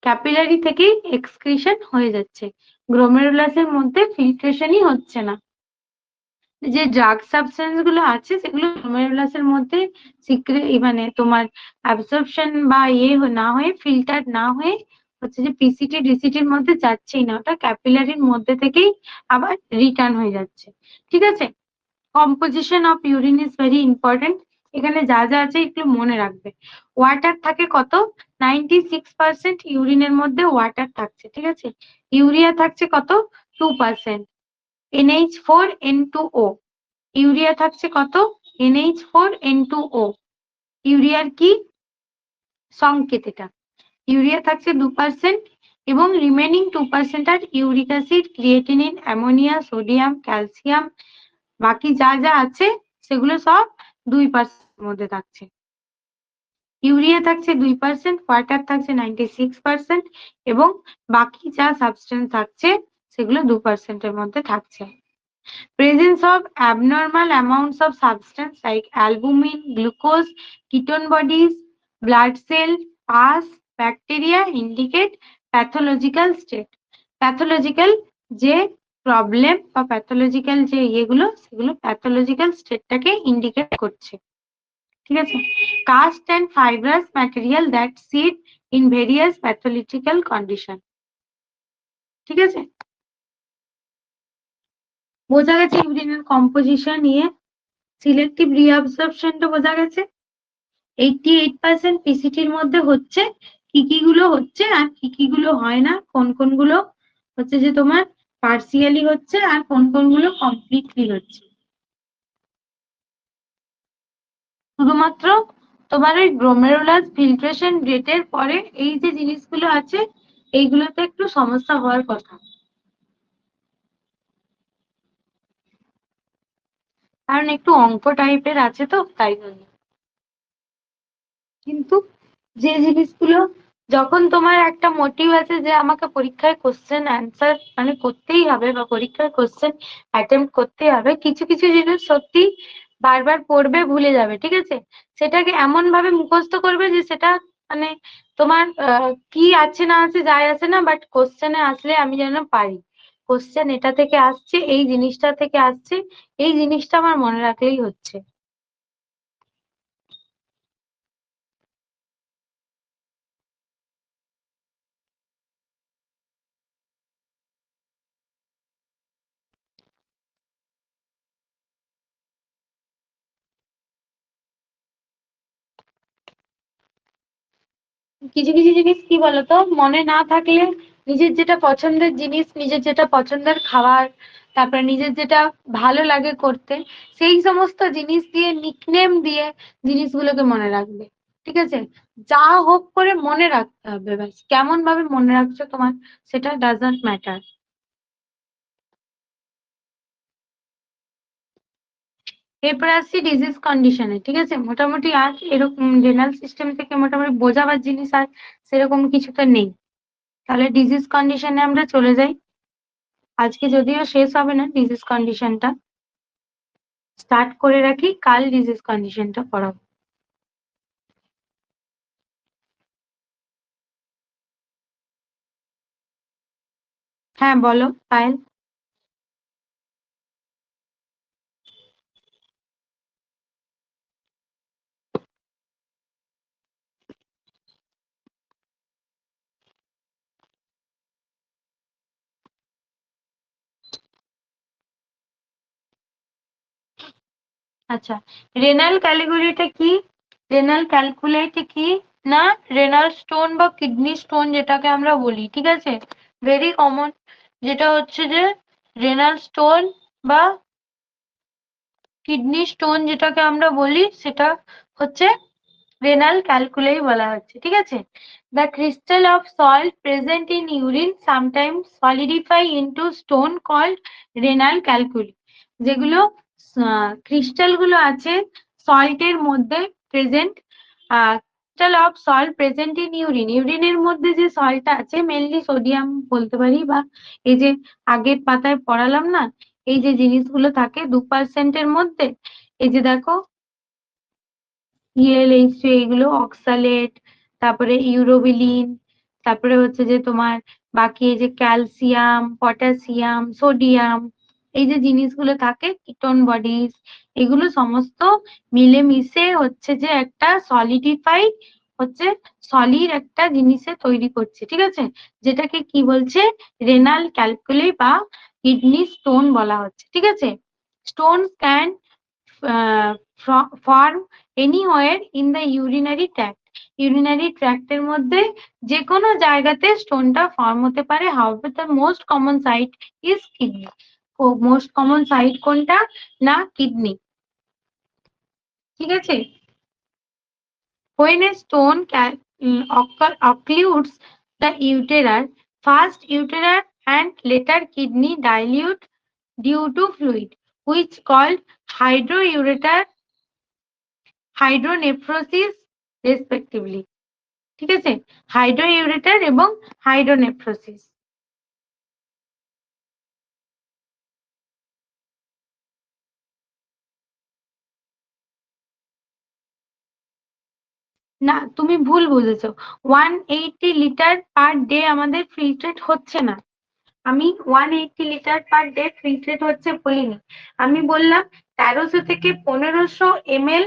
ক্যাপিলারি থেকেই এক্সক্রিশন হয়ে যাচ্ছে, গ্লোমেরুলাসের মধ্যে ফিল্ট্রেশনই হচ্ছে না। যে ড্রাগ সাবস্টেন্স গুলো আছে সেগুলো গ্লোমেরুলাসের মধ্যে মানে তোমার অ্যাবসর্পশন বা না হয়ে, ফিল্টার না হয়ে হচ্ছে যে পিসিটি ডিসিটির মধ্যে যাচ্ছেই না, ওটা ক্যাপিলারির মধ্যে থেকেই আবার রিটার্ন হয়ে যাচ্ছে, ঠিক আছে। Composition of urine is very important. এখানে যা যা আছে একটু মনে রাখবে। ওয়াটার থাকে কত, 96% ইউরিনের মধ্যে ওয়াটার থাকছে, ঠিক আছে। ইউরিয়া থাকছে কত, 2%। NH4N2O, ইউরিয়া থাকছে কত, NH4N2O। ইউরিয়ার কি সংকেত এটা, ইউরিয়া থাকছে 2% এবং remaining 2% are uric acid, creatinine, ammonia, sodium, calcium, বাকি যা যা আছে সেগুলো সব 2% মধ্যে থাকছে। ইউরিয়া থাকছে 2%, ওয়াটার থাকছে 96% এবং বাকি যা সাবস্টেন্স থাকছে সেগুলো 2% এর মধ্যে থাকছে। Presence of abnormal amounts of substance like albumin, glucose, ketone bodies, blood cell, pus, bacteria indicate pathological state। Pathological যে প্রবলেম বা প্যাথোলজিক্যাল যে ইয়েগুলো সেগুলো প্যাথোলজিক্যাল স্টেটটাকে ইন্ডিকেট করছে, ঠিক আছে। Cast and fibrous material that sit in various pathological condition, ঠিক আছে। বোঝা গেছে ইউরিনের কম্পোজিশন নিয়ে। সিলেক্টিভ রিঅ্যাবসর্পশনটা বোঝা গেছে। 88% পিসিটির মধ্যে হচ্ছে, কি কি গুলো হচ্ছে আর কি কি গুলো হয় না, কোন কোন গুলো হচ্ছে যে তোমার পার্সিয়ালি হচ্ছে আর কোন কোন গুলো কমপ্লিটলি হচ্ছে। শুধুমাত্র তোমার ওই গ্লোমেরুলাস ফিল্ট্রেশন রেটের পরে এই যে জিনিসগুলো আছে এইগুলোতে একটু সমস্যা হওয়ার কথা, কারণ একটু অঙ্ক টাইপের আছে তো তাই জন্য। কিন্তু যে জিনিসগুলো যখন তোমার একটা মোটিভ আছে যে আমাকে পরীক্ষায় কোশ্চেন অ্যান্সার মানে করতেই হবে বা পরীক্ষায় কোশ্চেন অ্যাটেম্প করতেই হবে, কিছু কিছু জিনিস সত্যি বারবার পড়বে ভুলে যাবে, ঠিক আছে। সেটাকে এমন ভাবে মুখস্থ করবে যে সেটা মানে তোমার কি আছে না আছে যায় আসে না, বাট কোশ্চেনে আসলে আমি যেন পারি, কোশ্চেন এটা থেকে আসছে, এই জিনিসটা থেকে আসছে, এই জিনিসটা আমার মনে রাখলেই হচ্ছে। কিছু কিছু জিনিস কি বলতো, মনে না থাকলে নিজের যেটা পছন্দের জিনিস, নিজের যেটা পছন্দের খাবার, তারপরে নিজের যেটা ভালো লাগে করতে, সেই সমস্ত জিনিস দিয়ে নিকনেম দিয়ে জিনিসগুলোকে মনে রাখবে। ঠিক আছে, যা হোক করে মনে রাখতে হবে, ব্যাস কেমন ভাবে মনে রাখছো তোমার সেটা ডাজন্ট ম্যাটার। এরপরে আসছি ডিজিজ কন্ডিশনে। ঠিক আছে, মোটামুটি আর এরকম রেনাল সিস্টেম থেকে মোটামুটি বোঝাবার জিনিস আর সেরকম কিছু তো নেই। তাহলে ডিজিজ কন্ডিশনে আমরা চলে যাই। আজকে যদিও শেষ হবে না ডিজিজ কন্ডিশনটা, স্টার্ট করে রাখি, কাল ডিজিজ কন্ডিশনটা পড়াবো। হ্যাঁ বলো পায়েল। আচ্ছা, রেনাল ক্যালিগুলিটা কি? রেনাল ক্যালকুলেটে কি না, রেনাল স্টোন বা কিডনি স্টোন যেটাকে আমরা বলি, ঠিক আছে, ভেরি কমন, যেটা হচ্ছে যে রেনাল স্টোন বা কিডনি স্টোন যেটাকে আমরা বলি, সেটা হচ্ছে রেনাল ক্যালকুলাই বলা হচ্ছে। ঠিক আছে, the crystal of salt present in urine sometimes solidify into stone called renal calculi. যেগুলো ক্রিস্টাল গুলো আছে সল্টের মধ্যে present, crystal of salt present in urine, ইউরিনের মধ্যে যে সল্টটা আছে মেনলি সোডিয়াম বলতে পারি, বা এই যে আগের পাতায় পড়ালাম না, এই যে জিনিসগুলো থাকে 2% মধ্যে, এই যে দেখো ELH2, এইগুলো অক্সালেট, তারপরে ইউরোবিলিন, তারপরে হচ্ছে যে তোমার বাকি এই যে ক্যালসিয়াম, পটাশিয়াম, সোডিয়াম, এই যে জিনিসগুলো থাকে কিটোন বডিজ, এগুলো সমস্ত মিলেমিশে হচ্ছে যে একটা সলিডিফাইড হচ্ছে সলিড একটা জিনিসে তৈরি করছে। ঠিক আছে, যেটাকে কি বলছে, রেনাল ক্যালকুলি বা কিডনি স্টোন বলা হচ্ছে। ঠিক আছে, stone can form anywhere in the urinary tract, urinary ট্র্যাক্টের মধ্যে যে কোনো জায়গাতে স্টোনটা ফর্ম হতে পারে। However the most common site is kidney, most common site কোনটা না কিডনি। ঠিক আছে, when a stone occludes the uterar, first uterar and later kidney dilute due to fluid which called hydroureter, hydronephrosis respectively. ঠিক আছে, হাইড্রোইউরেটার এবং হাইড্রোনেফ্রোসিস। না, তুমি ভুল বুঝেছো, 180 লিটার পার ডে আমাদের ফিল্ট্রেট হচ্ছে না। আমি 180 লিটার পার ডে ফিল্ট্রেট হচ্ছে বলিনি, আমি বললাম 1300 থেকে 1500 ml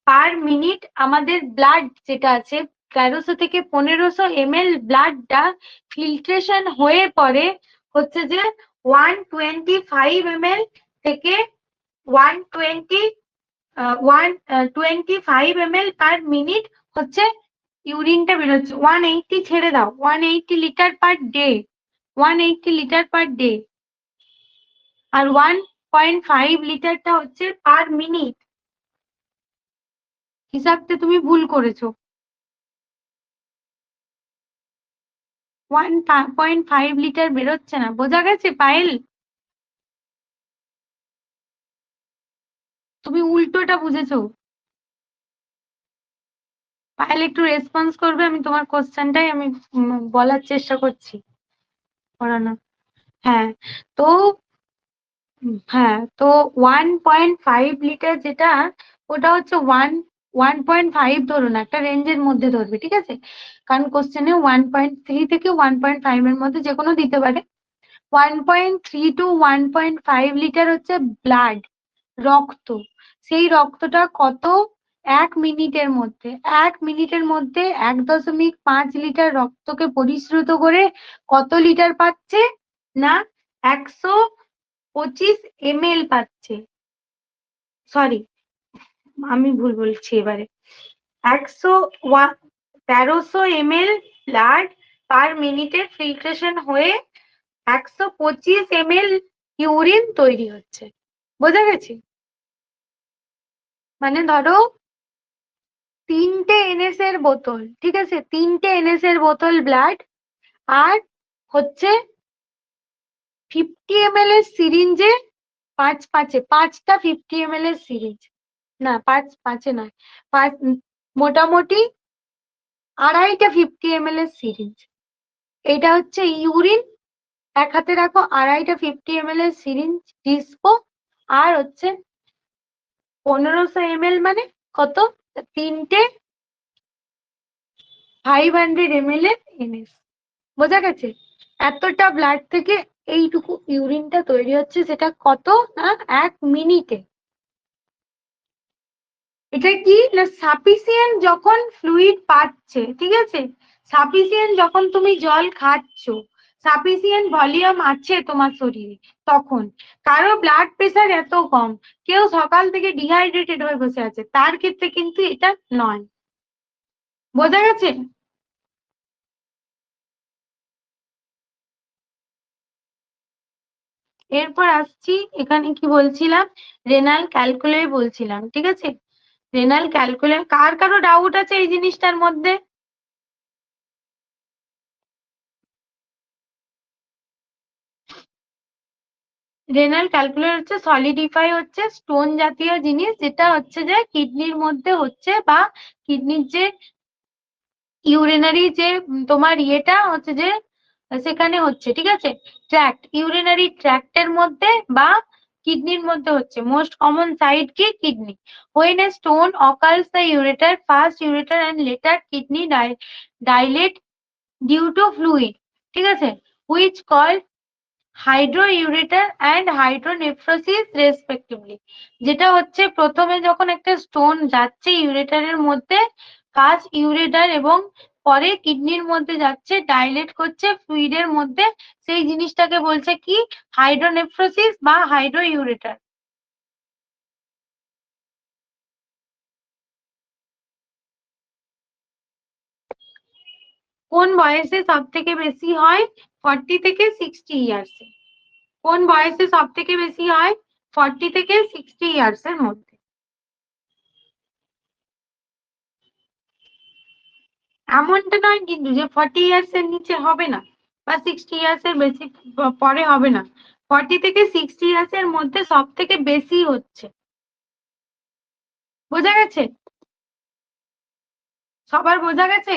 পার মিনিট আমাদের ব্লাড যেটা আছে, 1300 থেকে 1500 ml ব্লাডটা ফিল্ট্রেশন হয়ে পরে হচ্ছে যে 125 ml থেকে 120 125 ml পার মিনিট হচ্ছে ইউরিনটা বেরোচ্ছে। 180 ছেড়ে দাও, 180 litre per day, 180 litre per day, আর 1.5 লিটারটা হচ্ছে পার মিনিট। হিসাবটা তুমি ভুল করেছো, 1.5 লিটার বেরোচ্ছে না, বোঝা গেছে পায়েল? তুমি উল্টোটা বুঝেছো। পায়েল একটু রেসপন্স করবে, আমি তোমার কোশ্চেনটাই আমি বলার চেষ্টা করছি পড়ানো। হ্যাঁ, তো হ্যাঁ, তো 1.5 লিটার যেটা, ওটা হচ্ছে 1.5 ধরো না, একটা রেঞ্জের মধ্যে ধরবে। ঠিক আছে, কারণ কোশ্চেনে 1.3 থেকে 1.5 এর মধ্যে যে কোনো দিতে পারে। 1.3 টু 1.5 লিটার হচ্ছে ব্লাড, রক্ত। সেই রক্তটা কত, 1 মিনিটের মধ্যে, 1 মিনিটের মধ্যে 1.5 লিটার রক্তকে পরিশ্রুত করে কত লিটার পাচ্ছে না 125 ml পাচ্ছে। সরি, আমি ভুল বলছি এবারে, 100 1300 ml ব্লাড পার মিনিটে ফিল্ট্রেশন হয়ে 125 ml ইউরিন তৈরি হচ্ছে। বোঝা গেছে? মানে ধরো 3টে এনএস এর বোতল, ঠিক আছে, 3টে এনএস এর বোতল ব্লাড, আর হচ্ছে 50 ml এর সিরিঞ্জে পাঁচটা 50 ml এর সিরিঞ্জ, না পাঁচে নয়, মোটামুটি 2.5টা 50 ml এর সিরিঞ্জ। এটা হচ্ছে ইউরিন, এক হাতে রাখো, 2.5টা 50 ml এর সিরিঞ্জ ডিসপো, আর হচ্ছে 1500 ml মানে কত, 3টে 500 ml এর এনএস। বোঝা গেছে? এতটা ব্লাড থেকে এইটুকু ইউরিনটা তৈরি হচ্ছে, সেটা কত না 1 মিনিটে। এটা কি না সাফিসিয়েন্ট যখন ফ্লুইড পাচ্ছে, ঠিক আছে, সাফিসিয়েন্ট যখন তুমি জল খাচ্ছ, সাফিসিয়েন্ট ভলিউম আছে তোমার শরীরে, তখন কারো ব্লাড প্রেশার এত কম, কেউ সকাল থেকে ডিহাইড্রেটেড হয়ে বসে আছে, তার ক্ষেত্রে কিন্তু এটা নয়। বোঝা গেছে? এরপর আসছি, এখানে কি বলছিলাম, রেনাল ক্যালকুলাই বলছিলাম, ঠিক আছে। রেনাল ক্যালকুলাই, কার কারো ডাউট আছে এই জিনিসটার মধ্যে? রেনাল ক্যালকুলাই হচ্ছে সলিডিফাই, হচ্ছে স্টোন জাতীয় জিনিস, যেটা হচ্ছে যে কিডনির মধ্যে হচ্ছে, বা কিডনির যে ইউরিনারি যে তোমার ইয়েটা হচ্ছে যে সেখানে হচ্ছে, ঠিক আছে, ট্র্যাক্ট, ইউরিনারি ট্র্যাক্টের মধ্যে বা কিডনির মধ্যে হচ্ছে। মোস্ট কমন সাইট কি kidney. when a stone occurs the ureter, first ureter and later kidney dilate due to fluid, ঠিক আছে, which called hydroureter and hydronephrosis respectively. যেটা হচ্ছে প্রথমে যখন একটা স্টোন যাচ্ছে ইউরেটারের মধ্যে, ফার্স্ট ইউরেটার এবং পরে কিডনির মধ্যে যাচ্ছে, ডাইলেট করছে ফ্লুইডের মধ্যে, সেই জিনিসটাকে বলছে কি হাইড্রোনেফ্রোসিস বা হাইড্রোইউরেটার। কোন বয়সে সব থেকে বেশি হয়? 40 থেকে 60 ইয়ার্সে। কোন বয়সে সব থেকে বেশি হয়? 40 থেকে 60 ইয়ার্সের মধ্যে। এমনটা নয় কিন্তু যে 40 ইয়ার্স এর নিচে হবে না, বা 60 ইয়ার্স এর বেশি পরে হবে না। 40 থেকে 60 ইয়ার্স এর মধ্যে সব থেকে বেশি হচ্ছে। বোঝা গেছে? সবার বোঝা গেছে?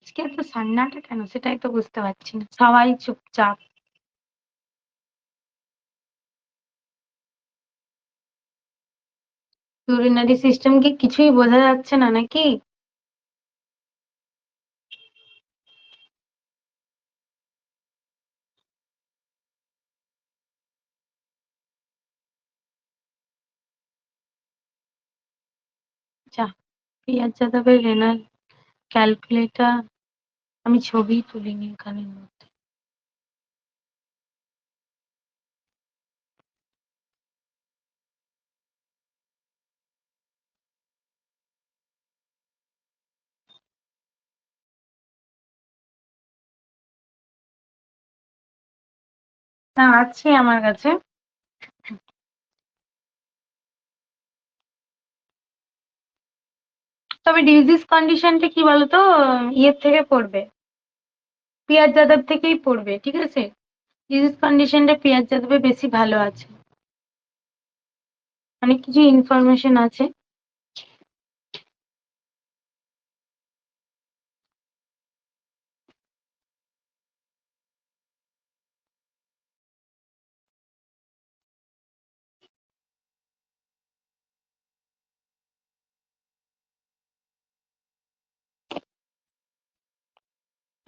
আজকে এত সান্নাটা কেন, সেটাই তো বুঝতে পারছি না, সবাই চুপচাপ। ইউরিনারি সিস্টেম কি কিছুই বোঝা যাচ্ছে না নাকি? যা, পিয়াজ যাদবের রেনাল ক্যালকুলেটর আমি ছবি তুলিনি এখানের মধ্যে। না, আছে আমার কাছে। তবে ডিজিজ কন্ডিশনটা কি বলতো, ইয়ের থেকে পড়বে, পিয়াজ যাদব থেকেই পড়বে, ঠিক আছে। ডিজিজ কন্ডিশনটা পিয়াজ যাদবে বেশি ভালো আছে, অনেক কিছু ইনফরমেশন আছে।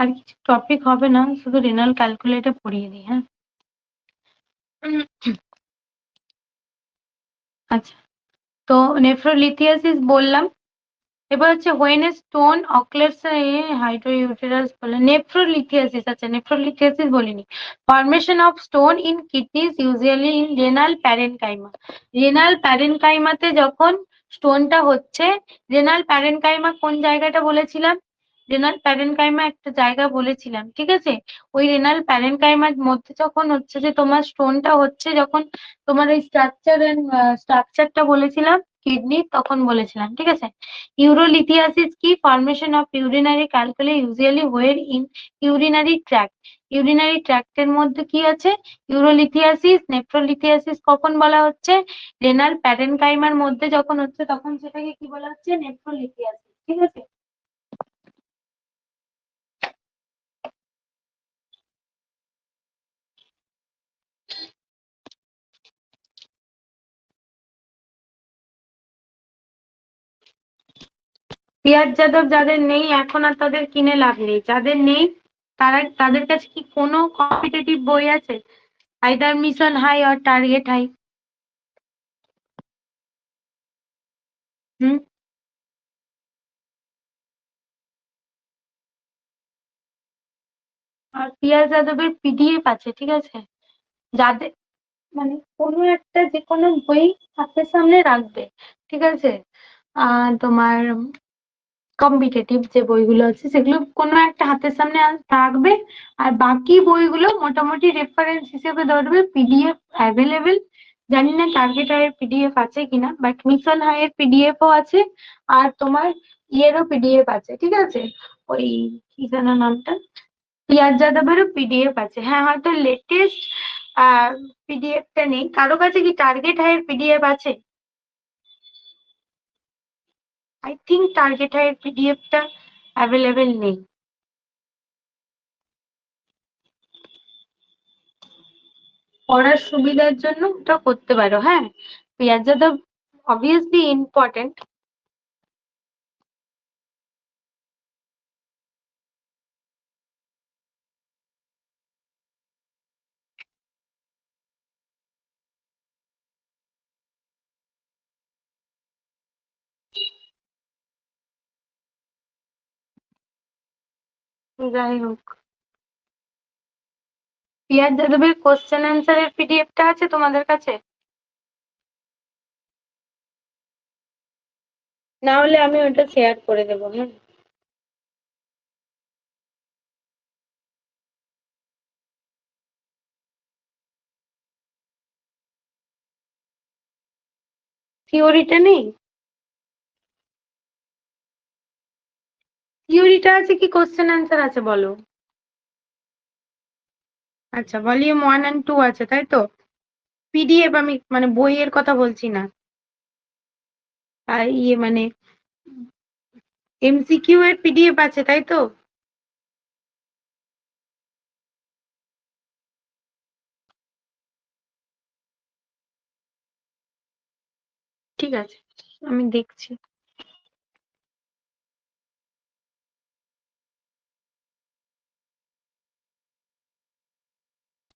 আর কিছু টপিক হবে না, শুধু রেনাল ক্যালকুলেটর পড়িয়ে দিই, হ্যাঁ। আচ্ছা, তো নেফ্রোলিথিয়াসিস বললাম, এবার হচ্ছে when a stone occurs হাইড্রোইউটেরাস বলে নেফ্রোলিথিয়াসিস, আচ্ছা নেফ্রোলিথিয়াসিস বলিনি। Formation of stone in kidneys usually in renal parenchyma. Renal প্যারেনকাইমাতে যখন স্টোনটা হচ্ছে, রেনাল প্যারেনকাইমা কোন জায়গাটা বলেছিলাম, রেনাল প্যারেনকাইমা একটা জায়গা বলেছিলাম, ঠিক আছে। ওই রেনাল প্যারেনকাইমার মধ্যে যখন হচ্ছে যে তোমার স্টোনটা হচ্ছে, যখন তোমার ওই স্ট্রাকচারটা বলেছিলাম কিডনি, তখন বলেছিলাম, ঠিক আছে। ইউরোলিথিয়াসিস কি, formation of urinary calculi usually where in urinary tract. Urinary ট্র্যাক্টের মধ্যে কি আছে, ইউরোলিথিয়াসিস। নেফ্রোলিথিয়াসিস কখন বলা হচ্ছে, রেনাল প্যারেনকাইমার মধ্যে যখন হচ্ছে তখন সেটাকে কি বলা হচ্ছে, নেফ্রোলিথিয়াসিস, ঠিক আছে। পিয়াজ যাদব যাদের নেই এখন আর তাদের কিনে লাভ নেই, যাদের নেই তাদের কাছে কি কোনো কম্পিটিটিভ বই আছে, either mission high or target high? হুম। আর পিয়াজ যাদবের পিডিএফ আছে, ঠিক আছে। যাদের মানে কোনো একটা যে কোনো বই হাতের সামনে রাখবে, ঠিক আছে। তোমার কম্পিটিটিভ যে বইগুলো আছে সেগুলো কোনো একটা হাতের সামনে রাখবে, আর বাকি বইগুলো মোটামুটি রেফারেন্স হিসেবে ধরবে। পিডিএফ অ্যাভেলেবেল, জানি না টার্গেট হাইয়ের পিডিএফ আছে কিনা, বাট মিশন হাইয়ের পিডিএফ ও আছে, আর তোমার ইয়েরও পিডিএফ আছে, ঠিক আছে। ওই কি যেন নামটা, পিয়াজ যাদবেরও পিডিএফ আছে। হ্যাঁ, হয়তো লেটেস্ট পিডিএফটা নেই। কারো কাছে কি টার্গেট হাইয়ের পিডিএফ আছে? আই থিঙ্ক টার্গেট হাইয়ের পিডিএফটা অ্যাভেলেবেল নেই। পড়ার সুবিধার জন্য ওটা করতে পারো, হ্যাঁ। পিয়াজ যাদব অবভিয়াসলি ইম্পর্টেন্ট। যাই হোক, পিয়াজ যাদবের কোশ্চেন অ্যান্সারের পিডিএফটা আছে তোমাদের কাছে? না হলে আমি ওটা শেয়ার করে দেবো, হ্যাঁ। থিওরিটা নেই? থিওরিটা আছে কি কোশ্চেন অ্যান্সার আছে বলো? আচ্ছা, ভলিউম 1 and 2 আছে, তাই তো। পিডিএফ আমি মানে বইয়ের কথা বলছি না, আর ইয়ে মানে এমসিকিউ এর পিডিএফ আছে, তাই তো। ঠিক আছে, আমি দেখছি।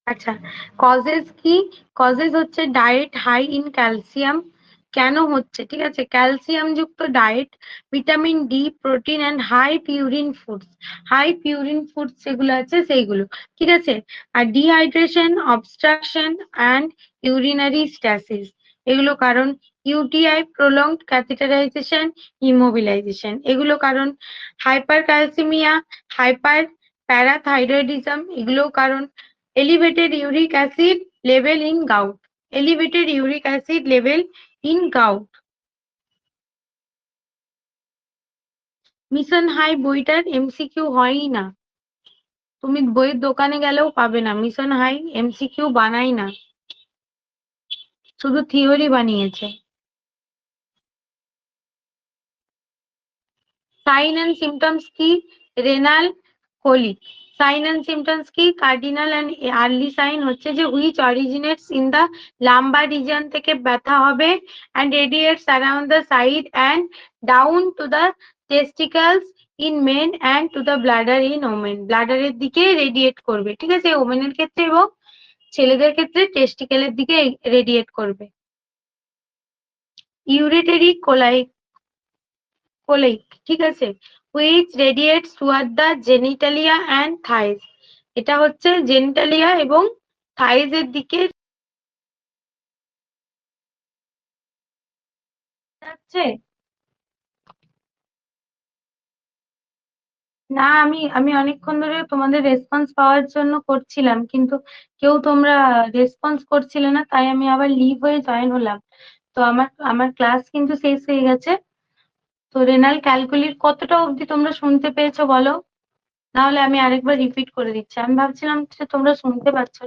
আচ্ছা, কজেস কি, কজেস হচ্ছে ডায়েট হাই ইন ক্যালসিয়াম। কেন হচ্ছে, ঠিক আছে, ক্যালসিয়াম যুক্ত diet, vitamin D, protein and high purine foods. High purine foods যেগুলো আছে সেইগুলো, ঠিক আছে। আর dehydration, obstruction and urinary stasis, এগুলো কারণ। ইউটিআই, প্রলংড ক্যাথিটারাইজেশন, ইমোবিলাইজেশন, এগুলো কারণ। হাইপার ক্যালসিমিয়া, হাইপার প্যারাথাইরয়েডিজম, এগুলো কারণ। Elevated uric acid level in gout. Elevated uric acid level in gout. Mission high বইটার এমসিকিউ হয়ই না, তুমি বইয়ের দোকানে গেলেও পাবে না। মিশন হাই এমসিকিউ বানাই না, শুধু থিওরি বানিয়েছে। সাইন অ্যান্ড সিমটমস কি, renal colic. Sign and symptoms কি, কার্ডিনাল অ্যান্ড আর্লি সাইন হচ্ছে যে which originates in the lumbar region থেকে ব্যথা হবে and radiates around the side and down to the testicles in men and to the bladder in women. ব্লাডারের দিকে রেডিয়েট করবে, ঠিক আছে, ওমেনের ক্ষেত্রে, এবং ছেলেদের ক্ষেত্রে টেস্টিকেলের দিকে রেডিয়েট করবে। ইউরেটারি কোলাই, কোলেইক, ঠিক আছে, which radiates toward the genitalia and thighs. এটা হচ্ছে জেনিটালিয়া এবং থাইস এর দিকে যাচ্ছে। না, আমি অনেকক্ষণ ধরে তোমাদের রেসপন্স পাওয়ার জন্য করছিলাম, কিন্তু কেউ তোমরা রেসপন্স করছিলে না, তাই আমি আবার লিভ হয়ে জয়েন হলাম। তো আমার আমার ক্লাস কিন্তু শেষ হয়ে গেছে। তো রেনাল ক্যালকুলির কতটা অবধি তোমরা শুনতে পেয়েছো বলো, নাহলে আমি আরেকবার রিপিট করে দিচ্ছি, আমি ভাবছিলাম যে তোমরা শুনতে পাচ্ছ।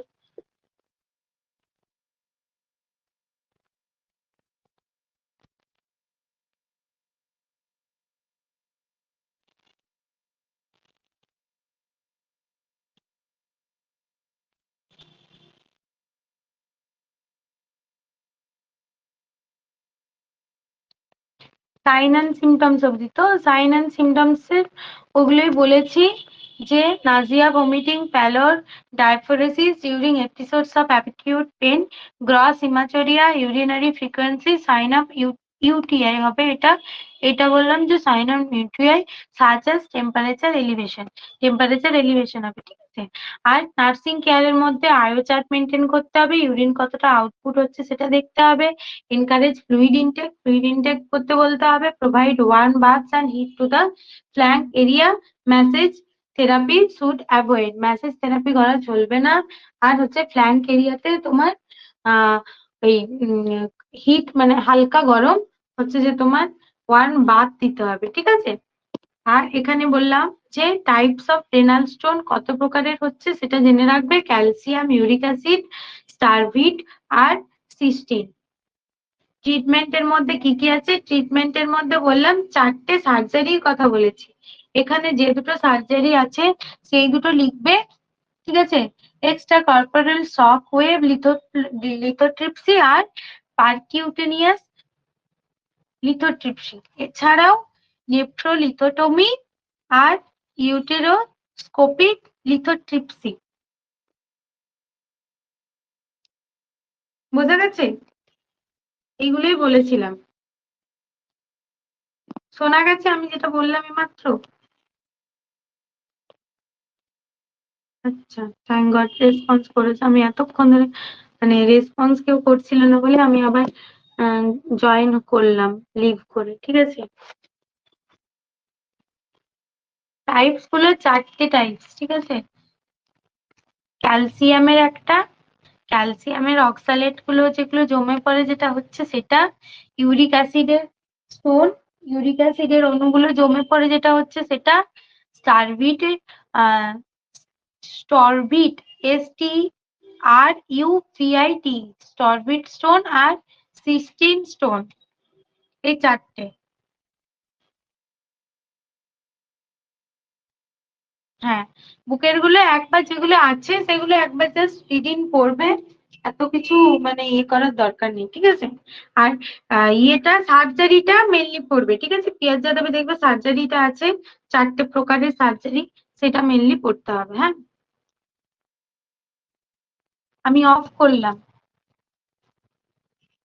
সাইন অ্যান্ড সিমটমস অবধি তো, সাইন অ্যান্ড সিমটমস এর ওগুলোই বলেছি, যে nausea, vomiting, pallor, diaphoresis during episodes of acute pain, gross haematuria, urinary frequency, sign of UTI হবে এটা। এটা বললাম যে sign of UTI such as temperature elevation, temperature elevation হবে, ঠিক আছে। আর নার্সিং কেয়ারের মধ্যে আয়ো চার্ট মেনটেন করতে হবে, ইউরিন কতটা আউটপুট হচ্ছে সেটা দেখতে হবে, encourage fluid intake করতে বলতে হবে, provide warm baths and heat to the flank area, massage therapy should avoid, massage therapy করা চলবে না। আর হচ্ছে ফ্ল্যাঙ্ক এরিয়াতে তোমার ওই হিট মানে হালকা গরম হচ্ছে যে তোমার ওয়ার্ম বাথ দিতে হবে, ঠিক আছে। আর এখানে বললাম যে টাইপস অফ রেনাল স্টোন কত প্রকারের হচ্ছে সেটা জেনে রাখবে, ক্যালসিয়াম, ইউরিক অ্যাসিড, স্টারভিট আর সিস্টিন। ট্রিটমেন্টের মধ্যে কি কি আছে, ট্রিটমেন্টের মধ্যে বললাম 4টে সার্জারির কথা বলেছি, এখানে যে দুটো সার্জারি আছে সেই দুটো লিখবে, ঠিক আছে। Extracorporeal shock wave lithotripsy আর পারকিউটেনিয়াস লিথোট্রিপসি, এছাড়াও নেফ্রোলিথোটমি আর ইউটেরোস্কোপিক লিথোট্রিপসি। বোঝা গেছে? এইগুলোই বলেছিলাম। শোনা গেছে আমি যেটা বললাম মাত্র? আচ্ছা, থ্যাংক গড রেসপন্স করেছে। আমি এতক্ষণ ধরে মানে রেসপন্স কেউ করছিল না বলে আমি আবার জয়েন করলাম লিভ করে, ঠিক আছে। টাইপস গুলো 4টে টাইপস, ঠিক আছে। ক্যালসিয়ামের একটা, ক্যালসিয়ামের অক্সালেট গুলো যেগুলো জমে পড়ে যেটা হচ্ছে সেটা, ইউরিক অ্যাসিডের স্টোন, ইউরিক অ্যাসিডের অণুগুলো জমে পড়ে যেটা হচ্ছে সেটা, স্টারভিট, আহ স্টরভিট, STRUVIT, স্টরভিট স্টোন আর সিস্টিন স্টোন, এই 4টে। হ্যাঁ, বুকের গুলো একবার যেগুলো আছে সেগুলো একবার জাস্ট রিডিং পড়বে, এত কিছু মানে ইয়ে করার দরকার নেই, ঠিক আছে। আর ইয়েটা সার্জারিটা মেনলি পড়বে, ঠিক আছে। পিয়াজ যাদবে দেখবে সার্জারিটা আছে, 4টে প্রকারের সার্জারি, সেটা মেনলি পড়তে হবে। হ্যাঁ, আমি অফ করলাম।